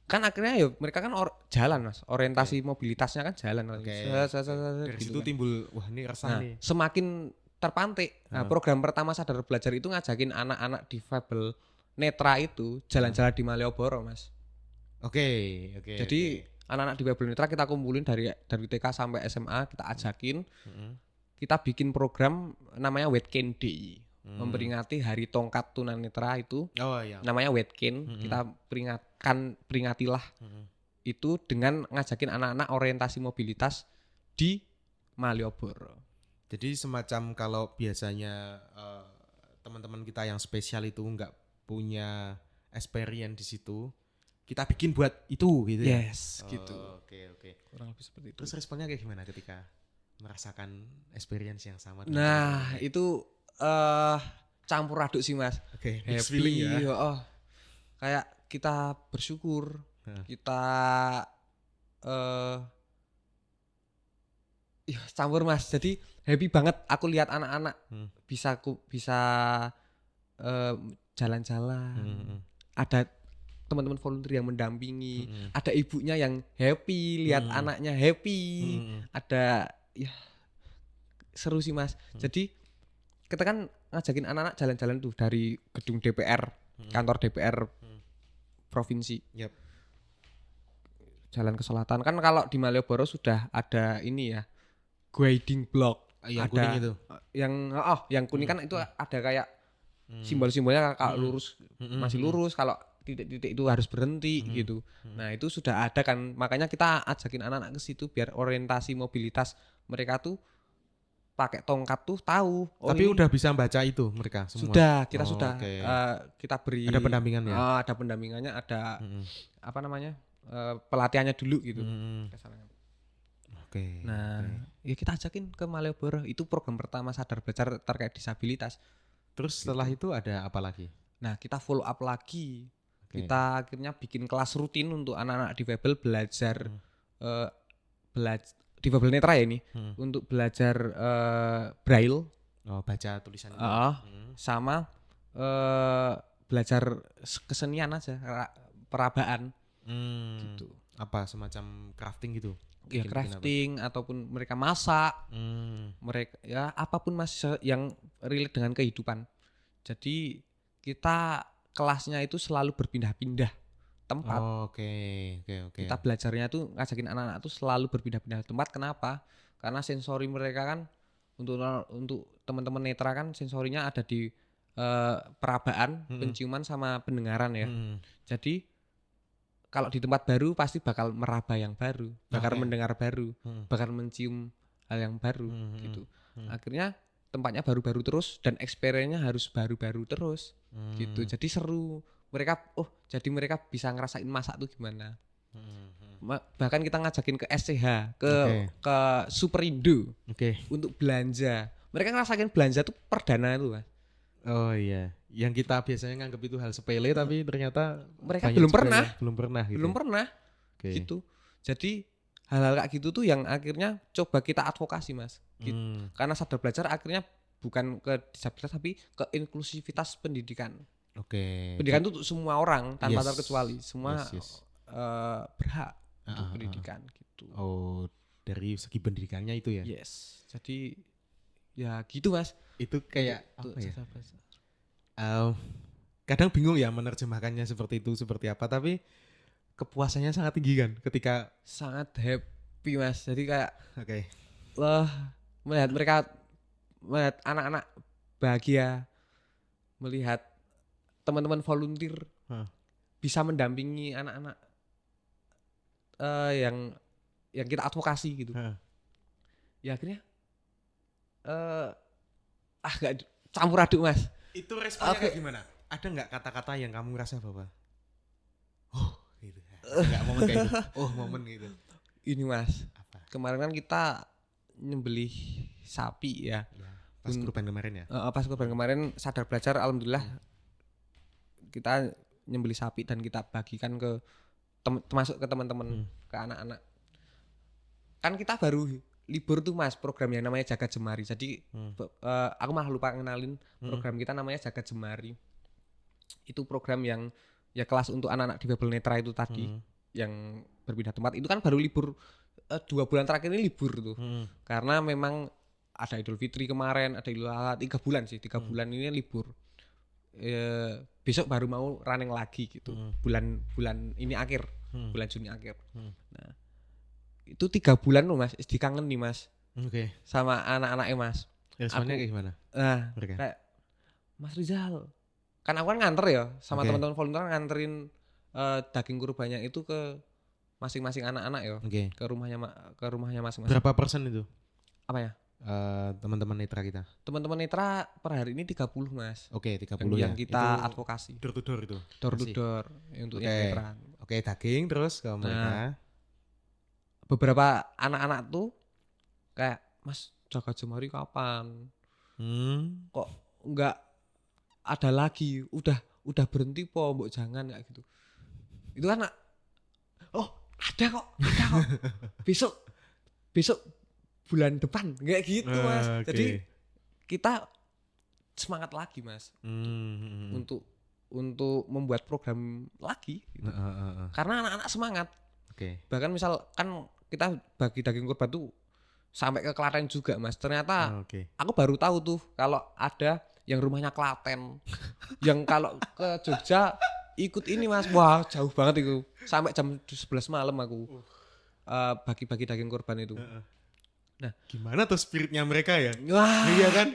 kan akhirnya ya mereka kan jalan Mas. Orientasi mobilitasnya kan jalan. Dari situ kan timbul, wah ini resah nih. Semakin terpantik. Nah, program pertama Sadar Belajar itu ngajakin anak-anak difabel netra itu jalan-jalan di Malioboro Mas. Oke. Jadi anak-anak difabel netra kita kumpulin dari TK sampai SMA, kita ajakin. Kita bikin program namanya Wet Cane Day. Memperingati Hari Tongkat Tunanetra itu. Oh iya. Namanya Wet Cane. Kita peringatilah itu dengan ngajakin anak-anak orientasi mobilitas di Malioboro. Jadi semacam kalau biasanya teman-teman kita yang spesial itu nggak punya experience di situ, kita bikin buat itu gitu ya. Yes, gitu. Oke. Kurang lebih seperti itu. Terus responnya kayak gimana ketika merasakan experience yang sama? Nah, itu campur aduk sih Mas. Oke, mixed feeling ya. Kayak kita bersyukur, kita campur Mas. Jadi happy banget aku lihat anak-anak bisa jalan-jalan. Ada teman-teman volunteer yang mendampingi, ada ibunya yang happy lihat anaknya happy, ada ya seru sih Mas. Jadi kita kan ngajakin anak-anak jalan-jalan tuh dari gedung DPR, kantor DPR provinsi. Jalan ke selatan kan, kalau di Malioboro sudah ada ini ya, guiding block. Yang ada kuning itu. Yang kuning kan itu ada kayak simbol-simbolnya, kalau lurus masih lurus, kalau titik-titik itu harus berhenti gitu. Nah, itu sudah ada kan. Makanya kita ajakin anak-anak ke situ biar orientasi mobilitas mereka tuh pakai tongkat tuh tahu. Tapi udah bisa baca itu mereka semua. Sudah, kita sudah okay. Kita beri ada pendampingannya. Ada pendampingannya, ada apa namanya? Pelatihannya dulu gitu. Oke. Nah, ya kita ajakin ke Malioboro. Itu program pertama Sadar Belajar terkait disabilitas. Terus setelah itu ada apa lagi? Nah, kita follow up lagi. Kita akhirnya bikin kelas rutin untuk anak-anak difabel belajar difabel netra ya ini, untuk belajar braille. Baca tulisan itu. Sama belajar kesenian aja, perabaan. Gitu. Apa semacam crafting gitu? Ya Bikin-bikin crafting ataupun mereka masak, mereka ya apapun Mas yang relate dengan kehidupan. Jadi kita kelasnya itu selalu berpindah-pindah tempat. Oke. Kita belajarnya tuh ngajakin anak-anak tuh selalu berpindah-pindah tempat. Kenapa? Karena sensori mereka kan untuk teman-teman netra kan sensorinya ada di perabaan, penciuman sama pendengaran ya. Jadi kalau di tempat baru pasti bakal meraba yang baru, bakal mendengar baru, bakal mencium hal yang baru gitu. Akhirnya tempatnya baru-baru terus dan experience-nya harus baru-baru terus gitu. Jadi seru. Jadi mereka bisa ngerasain masak tuh gimana. Bahkan kita ngajakin ke SCH, ke Superindo untuk belanja. Mereka ngerasain belanja tuh perdana itu, Mas. Oh iya, yang kita biasanya nganggap itu hal sepele tapi ternyata mereka belum pernah gitu. Belum pernah gitu. Jadi hal-hal kayak gitu tuh yang akhirnya coba kita advokasi, Mas. Gitu. Karena sadar belajar akhirnya bukan ke disabilitas tapi ke inklusivitas pendidikan. Pendidikan itu untuk semua orang tanpa terkecuali, semua berhak untuk pendidikan gitu. Oh, dari segi pendidikannya itu ya. Yes. Jadi ya gitu, Mas. Itu kayak apa ya? Kadang bingung ya menerjemahkannya seperti itu seperti apa, tapi kepuasannya sangat tinggi kan ketika sangat happy, Mas. Jadi kayak wah, melihat anak-anak bahagia, melihat teman-teman volunteer bisa mendampingi anak-anak yang kita advokasi gitu. Ya akhirnya gak campur aduk, Mas. Itu responnya kayak gimana? Ada nggak kata-kata yang kamu ngerasa bahwa gitu. Nggak momen kayak gitu. Momen gitu. Ini, Mas. Apa? Kemarin kan kita nyembelih sapi ya. Pas kurban kemarin ya? Pas kurban kemarin sadar belajar alhamdulillah kita nyembelih sapi dan kita bagikan ke termasuk ke teman-teman, ke anak-anak. Kan kita baru libur tuh, Mas, program yang namanya Jagat Jemari. Jadi aku malah lupa ngenalin program kita namanya Jagat Jemari. Itu program yang ya kelas untuk anak-anak difabel netra itu tadi yang berpindah tempat. Itu kan baru libur 2 bulan terakhir ini libur tuh. Karena memang ada Idul Fitri kemarin, ada Idul Adha, 3 bulan sih, 3 bulan ini libur. Besok baru mau running lagi gitu. Bulan ini akhir, bulan Juni akhir. Nah, itu 3 bulan loh, Mas, dikangen nih, Mas. Sama anak-anaknya, Mas. Responnya kayak gimana? Nah, kayak Mas Rizal, kan aku kan nganter ya sama teman-teman volunteer nganterin daging kurbannya itu ke masing-masing anak-anak ya, ke rumahnya masing-masing. Berapa persen itu? Apa ya? Teman-teman netra kita. Teman-teman netra per hari ini 30, Mas. 30 yang kita advokasi. Door to door itu. Door to door untuk yang netra. Daging terus ke mereka. Beberapa anak-anak tuh kayak, Mas, Jagat Jemari kapan? Kok enggak ada lagi? Udah berhenti po, mbok jangan kayak gitu. Itu kan ada kok. Besok bulan depan kayak gitu, Mas. Jadi kita semangat lagi, Mas. Untuk membuat program lagi gitu. Karena anak-anak semangat. Bahkan misal kan kita bagi daging kurban tuh sampai ke Klaten juga, Mas. Ternyata aku baru tahu tuh kalau ada yang rumahnya Klaten, yang kalau ke Jogja ikut ini, Mas. Wah, jauh banget itu. Sampai jam 11 malam aku bagi-bagi daging kurban itu. Nah, gimana tuh spiritnya mereka ya? Wah, iya kan?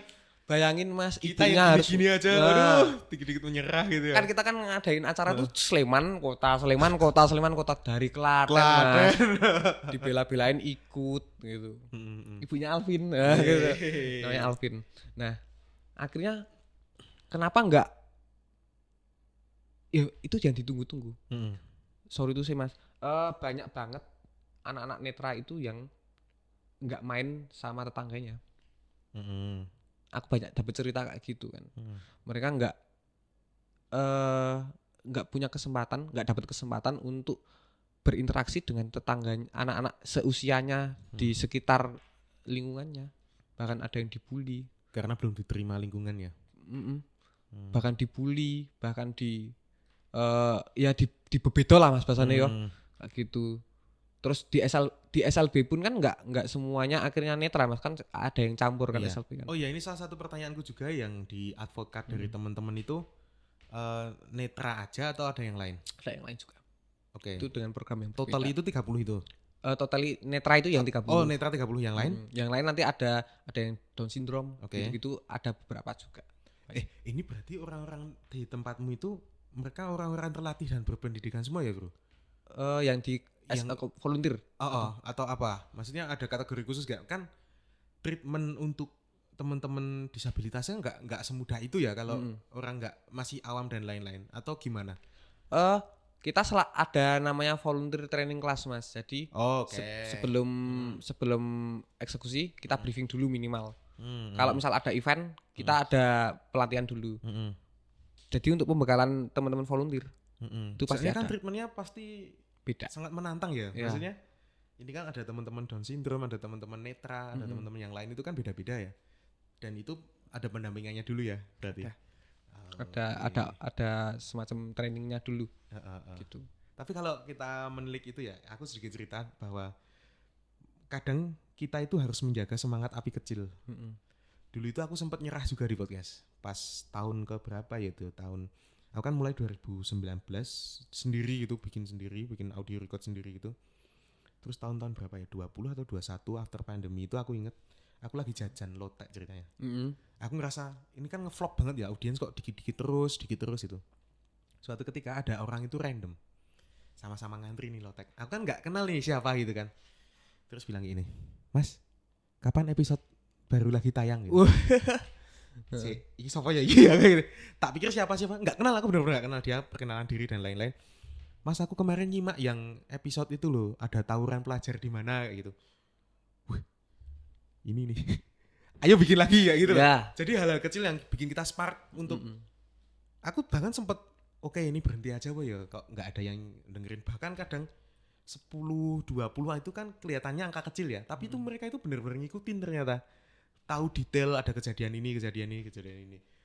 Bayangin, Mas, kita yang gini-gini aja, aduh, dikit-dikit menyerah gitu ya. Kan kita kan ngadain acara tuh Sleman kota dari Klaten. Mas. Dibela-belain ikut gitu. Ibunya Alvin, gitu. Namanya Alvin. Nah, akhirnya kenapa enggak? Ya itu yang ditunggu-tunggu. Sorry tuh sih, Mas. Banyak banget anak-anak netra itu yang enggak main sama tetangganya. Aku banyak dapat cerita kayak gitu kan. Mereka nggak punya kesempatan, nggak dapat kesempatan untuk berinteraksi dengan tetangganya, anak-anak seusianya di sekitar lingkungannya. Bahkan ada yang dibully karena belum diterima lingkungannya. Bahkan dibully, bahkan dibebedo lah, Mas, bahasanya yo kayak gitu. Terus di SLB pun kan nggak semuanya akhirnya netra Mas, kan ada yang campur kan Iya. SLB kan. Oh iya, ini salah satu pertanyaanku juga yang di advokat dari teman-teman itu netra aja atau ada yang lain? Ada yang lain juga. Oke. Itu dengan program yang Total berbeda. itu 30 itu. Totally netra itu yang 30. Oh, netra 30 yang lain? Yang lain nanti ada yang Down syndrome, Oke. gitu-gitu ada beberapa juga. Ini berarti orang-orang di tempatmu itu mereka orang-orang terlatih dan berpendidikan semua ya, Bro? Yang di volunteer. Atau apa? Maksudnya ada kategori khusus gak? Kan treatment untuk teman-teman disabilitasnya nggak semudah itu ya kalau orang nggak masih awam dan lain-lain atau gimana? Kita ada namanya volunteer training class Mas. Jadi sebelum eksekusi kita briefing dulu minimal. Kalau misal ada event kita ada pelatihan dulu. Jadi untuk pembekalan teman-teman volunteer itu pasti kan ada. treatmentnya pasti Beda. Sangat menantang ya. Maksudnya ini kan ada teman-teman Down syndrome, ada teman-teman netra, ada teman-teman yang lain itu kan beda-beda ya. Dan itu ada pendampingannya dulu ya berarti. Ada semacam trainingnya dulu. Gitu. Tapi kalau kita menilik itu ya, aku sedikit cerita bahwa kadang kita itu harus menjaga semangat api kecil. Dulu itu aku sempat nyerah juga di podcast. Pas tahun ke berapa ya itu aku kan mulai 2019 sendiri gitu, bikin audio record sendiri gitu. Terus tahun-tahun berapa ya, 20 atau 21 after pandemi itu aku inget aku lagi jajan lotek ceritanya. Aku ngerasa ini kan ngevlog banget ya, audiens kok dikit-dikit terus itu. Suatu ketika ada orang itu random sama-sama ngantri nih lotek. Aku kan nggak kenal nih siapa gitu kan. Terus bilang gini, Mas, kapan episode baru lagi tayang gitu? Ini siapa ya? Iya gitu. Tak pikir siapa, nggak kenal, aku benar-benar nggak kenal dia, perkenalan diri dan lain-lain. Mas, aku kemarin nyimak yang episode itu loh, ada tawuran pelajar di mana kayak gitu. Wih, ini nih. Ayo bikin lagi ya gitu loh. Jadi hal-hal kecil yang bikin kita spark untuk aku bahkan sempet ini berhenti aja ya, kok nggak ada yang dengerin. Bahkan kadang 10, 20 itu kan kelihatannya angka kecil ya, tapi itu mereka itu benar-benar ngikutin ternyata. Tahu detail ada kejadian ini.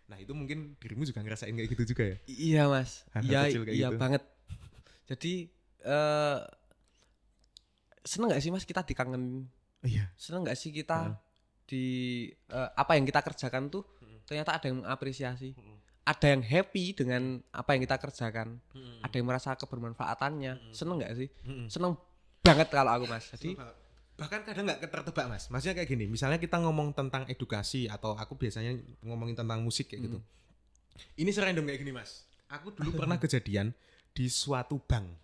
Nah, itu mungkin dirimu juga ngerasain kayak gitu juga ya? Iya, Mas. Iya gitu. Banget. Jadi seneng gak sih Mas kita dikangen? Iya. Seneng gak sih kita di apa yang kita kerjakan tuh ternyata ada yang mengapresiasi. Ada yang happy dengan apa yang kita kerjakan. Ada yang merasa kebermanfaatannya. Seneng gak sih? Seneng banget kalau aku Mas. Jadi bahkan kadang nggak tertebak Mas. Maksudnya kayak gini, misalnya kita ngomong tentang edukasi atau aku biasanya ngomongin tentang musik kayak gitu. Ini serandom kayak gini Mas. Aku dulu pernah kejadian di suatu bank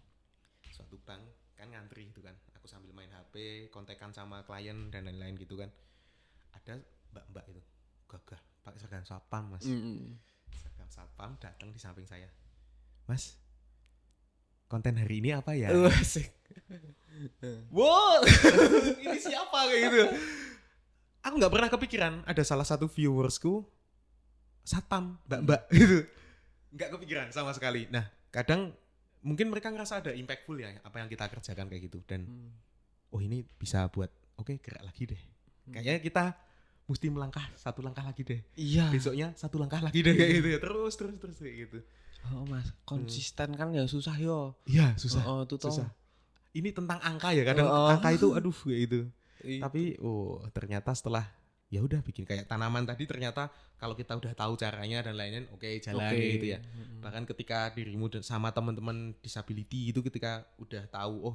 kan ngantri gitu kan. Aku sambil main HP, kontekan sama klien dan lain-lain gitu kan. Ada mbak-mbak itu gagah pakai seragam satpam Mas. Seragam satpam datang di samping saya. Mas, konten hari ini apa ya? Asik. Wow, ini siapa kayak gitu? Aku nggak pernah kepikiran ada salah satu viewersku satpam mbak gitu, nggak kepikiran sama sekali. Nah, kadang mungkin mereka ngerasa ada impactful ya apa yang kita kerjakan kayak gitu dan ini bisa buat gerak lagi deh. Kayaknya kita mesti melangkah satu langkah lagi deh. Iya. Besoknya satu langkah lagi deh kayak gitu ya. Terus kayak gitu. Oh Mas, konsisten kan ya susah yo. Iya susah. Itu susah. Ini tentang angka ya kadang angka itu aduh kayak gitu. Tapi ternyata setelah ya udah bikin kayak tanaman tadi ternyata kalau kita udah tahu caranya dan lain-lain jalan gitu ya. Bahkan ketika dirimu sama teman-teman disability itu ketika udah tahu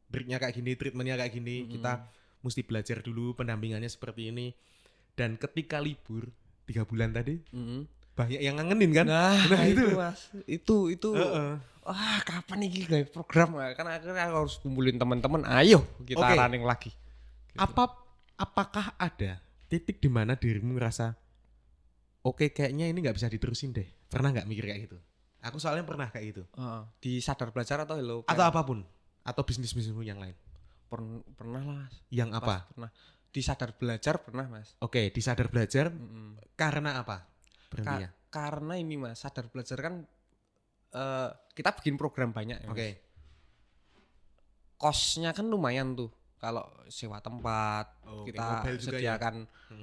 breaknya kayak gini, treatmentnya kayak gini, kita mesti belajar dulu pendampingannya seperti ini. Dan ketika libur 3 bulan tadi banyak yang ngangenin kan? Nah itu Mas, itu kapan nih guys program kan akhirnya harus kumpulin teman-teman, ayo kita running lagi gitu. Apakah ada titik di mana dirimu ngerasa kayaknya ini nggak bisa diterusin deh, pernah nggak mikir kayak gitu? Aku soalnya pernah kayak gitu. Di Sadar Belajar atau Hello atau apapun atau bisnismu yang lain pernah lah Mas. Yang apa? Pernah di Sadar Belajar pernah Mas. Di Sadar Belajar karena apa berhentinya? Karena ini Mas, Sadar Belajar kan kita bikin program banyak ya, Cost-nya kan lumayan tuh. Kalau sewa tempat, kita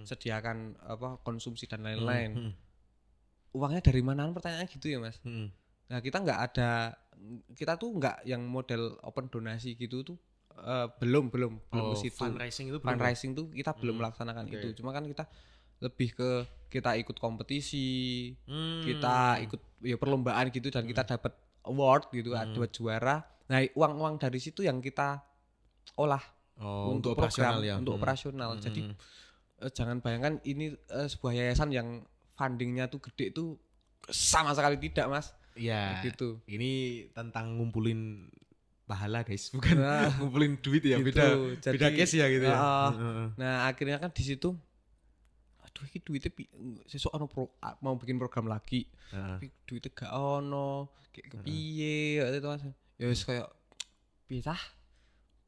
sediakan apa konsumsi dan lain-lain. Uangnya dari manaan pertanyaannya gitu ya Mas. Nah kita tuh nggak yang model open donasi gitu tuh belum ke situ. Fundraising itu Fundraising tuh kita belum melaksanakan itu. Cuma kan kita lebih ke kita ikut kompetisi, kita ikut ya perlombaan gitu dan kita dapat award gitu, ada juara. Nah, uang dari situ yang kita olah untuk program, untuk operasional. Jadi jangan bayangkan ini sebuah yayasan yang fundingnya tuh gede tuh, sama sekali tidak, Mas. Iya. Gitu. Ini tentang ngumpulin pahala, guys, bukan ngumpulin duit ya. Gitu. Beda case ya gitu ya. Nah, akhirnya kan di situ aduh iki duitnya sesuk mau bikin program lagi. Tapi duitnya gak ono, kayak kepiye gitu Mas. Ya wis kayak piye tah?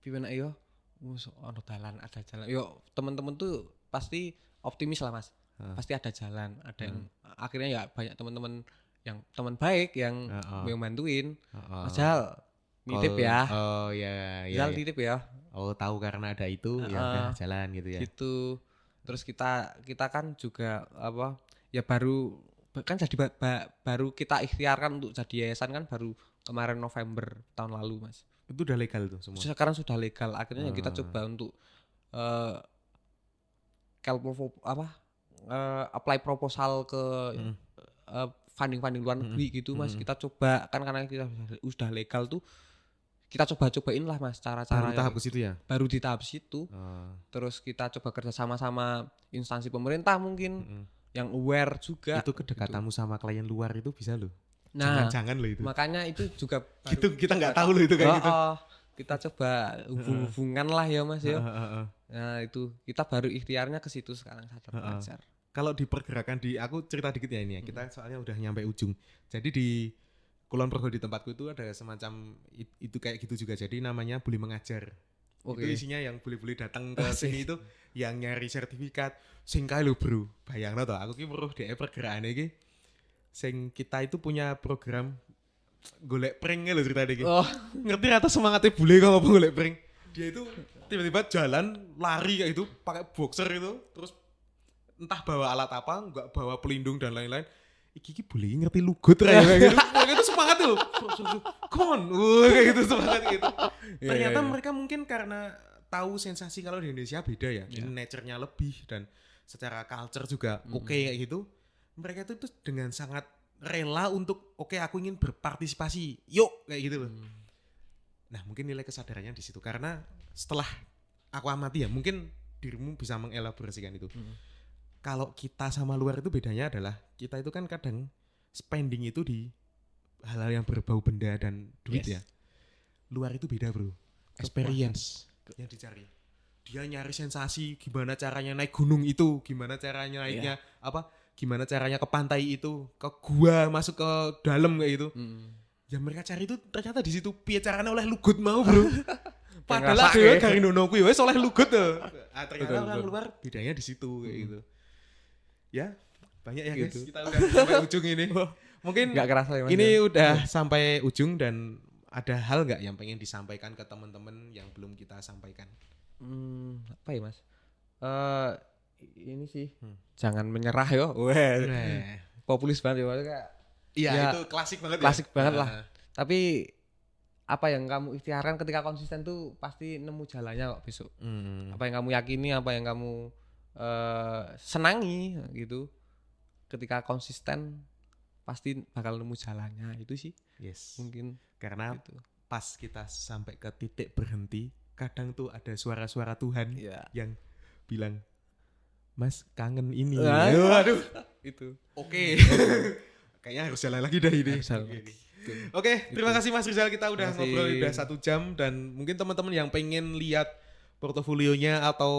Piye nek yo wis ono dalan, ada jalan. Yo teman-teman tuh pasti optimis lah, Mas. Pasti ada jalan, ada yang akhirnya ya banyak teman-teman yang teman baik yang bantuin. Mas Jal nitip ya. Oh ya. Jal nitip ya. Oh, tahu karena ada itu ya udah jalan gitu ya. Gitu. Terus kita kan juga apa ya baru kan jadi baru kita ikhtiarkan untuk jadi yayasan kan baru kemarin November tahun lalu, Mas. Itu udah legal tuh semua. Sekarang sudah legal. Akhirnya kita coba untuk apply proposal ke funding luar negeri gitu, Mas. Kita coba kan karena kita sudah legal tuh kita cobain lah, Mas, cara-cara baru tahap ke situ ya. Baru di tahap situ. Terus kita coba kerja sama instansi pemerintah mungkin yang aware juga. Itu kedekatanmu gitu. Sama klien luar itu bisa loh. Nah, jangan loh itu. Makanya itu juga gitu kita nggak tahu loh itu kayak gitu. Kita coba hubungan lah ya, Mas ya. Nah, itu kita baru ikhtiarnya ke situ sekarang Sadar Belajar. Kalau di pergerakan aku cerita dikit ya ini ya. Kita soalnya udah nyampe ujung. Jadi di Kulon Progo di tempatku itu ada semacam itu kayak gitu juga. Jadi namanya Buli Mengajar. Itu isinya yang buli-buli datang ke sini itu yang nyari sertifikat. Sing kae lho, Bro. Bayangno to, aku ki weruh dhek pergerakane iki. Sing kita itu punya program golek prank lho ceritane iki. Ngerti rata semangatnya bule kok ngapa golek prank. Dia itu tiba-tiba jalan lari kayak itu pakai boxer itu, terus entah bawa alat apa, enggak bawa pelindung dan lain-lain. Iki bule ngerti lugut kayak gitu. Itu semangat tuh. Come on. Kayak gitu semangat gitu. Ternyata mereka mungkin karena tahu sensasi kalau di Indonesia beda ya. Ini nature-nya lebih dan secara culture juga oke kayak gitu. Mereka itu dengan sangat rela untuk aku ingin berpartisipasi. Yuk kayak gitu loh. Nah, mungkin nilai kesadarannya di situ karena setelah aku amati ya, mungkin dirimu bisa mengelaborasikan itu. Kalau kita sama luar itu bedanya adalah kita itu kan kadang spending itu di hal-hal yang berbau benda dan duit ya. Luar itu beda, Bro. Experience yang dicari. Dia nyari sensasi, gimana caranya naik gunung itu, gimana caranya naiknya gimana caranya ke pantai itu, ke gua, masuk ke dalam kayak itu. Yang mereka cari itu ternyata di situ piye caranya oleh lugut mau, Bro. Padahal dhewe gari nono kuwi wis oleh lugut tuh. Ternyata orang luar bedanya di situ kayak gitu. Ya, banyak ya guys. Kita udah sampai ujung ini. Mungkin nggak kerasa ya, Mas. Ini udah sampai ujung dan ada hal nggak yang pengen disampaikan ke teman-teman yang belum kita sampaikan? Apa ya, Mas? Ini sih jangan menyerah yo. Populis banget ya. Iya, itu klasik banget. Klasik banget lah. Tapi apa yang kamu ikhtiarkan ketika konsisten tuh pasti nemu jalannya kok besok. Apa yang kamu yakini, apa yang kamu senangi gitu. Ketika konsisten pasti bakal nemu jalannya itu sih. Yes. Mungkin karena gitu. Pas kita sampai ke titik berhenti, kadang tuh ada suara-suara Tuhan yang bilang, Mas kangen ini. Waduh. Itu. Oke. Kayaknya harus jalan lagi dah ini. Oke, terima kasih Mas Rizal, kita udah ngobrol udah 1 jam dan mungkin teman-teman yang pengen lihat portofolionya atau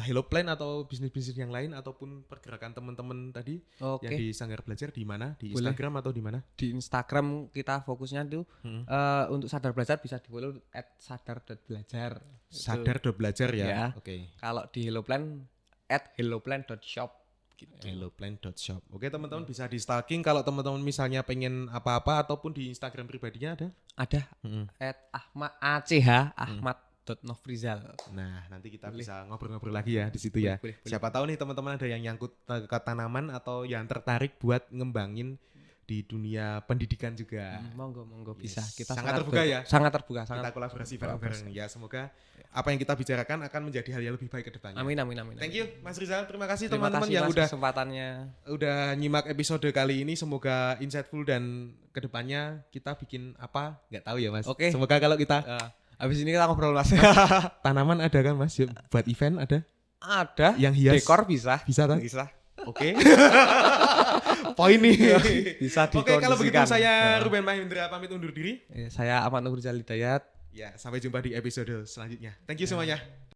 Hello Plan atau bisnis-bisnis yang lain ataupun pergerakan teman-teman tadi yang di Sanggar Belajar di mana? Di Instagram atau di mana? Di Instagram kita fokusnya tuh untuk Sadar Belajar bisa di-follow @sadar.belajar. Sadar.belajar ya. Oke. Kalau di Hello Plan @helloplan.shop. Gitu. Helloplan.shop. Oke, teman-teman bisa di stalking kalau teman-teman misalnya pengen apa-apa ataupun di Instagram pribadinya ada? Ada. @ahmad Nofrizal. Nah, nanti kita bisa ngobrol-ngobrol lagi ya di situ ya. Boleh. Siapa tahu nih teman-teman ada yang nyangkut ke tanaman atau yang tertarik buat ngembangin di dunia pendidikan juga. Monggo bisa. Kita sangat terbuka ya. Sangat terbuka, Kita kolaborasi bareng-bareng ya. Semoga apa yang kita bicarakan akan menjadi hal yang lebih baik ke depannya. Amin. Thank you Mas Rizal. Terima kasih Terima teman-teman kasih, yang Mas, udah kesempatannya. Udah nyimak episode kali ini. Semoga insightful dan ke depannya kita bikin apa nggak tahu ya Mas. Oke. Semoga kalau kita Habis ini kita ngobrol Mas. tanaman ada kan Mas? Buat event ada? Ada. Yang hias. Dekor bisa. Bisa kan? Bisa. Oke. Poin nih. Bisa Oke, kalau begitu dikondisikan. saya Ruben Mahindra pamit undur diri. Saya Ahmad Nurjal Hidayat. Ya, sampai jumpa di episode selanjutnya. Thank you semuanya.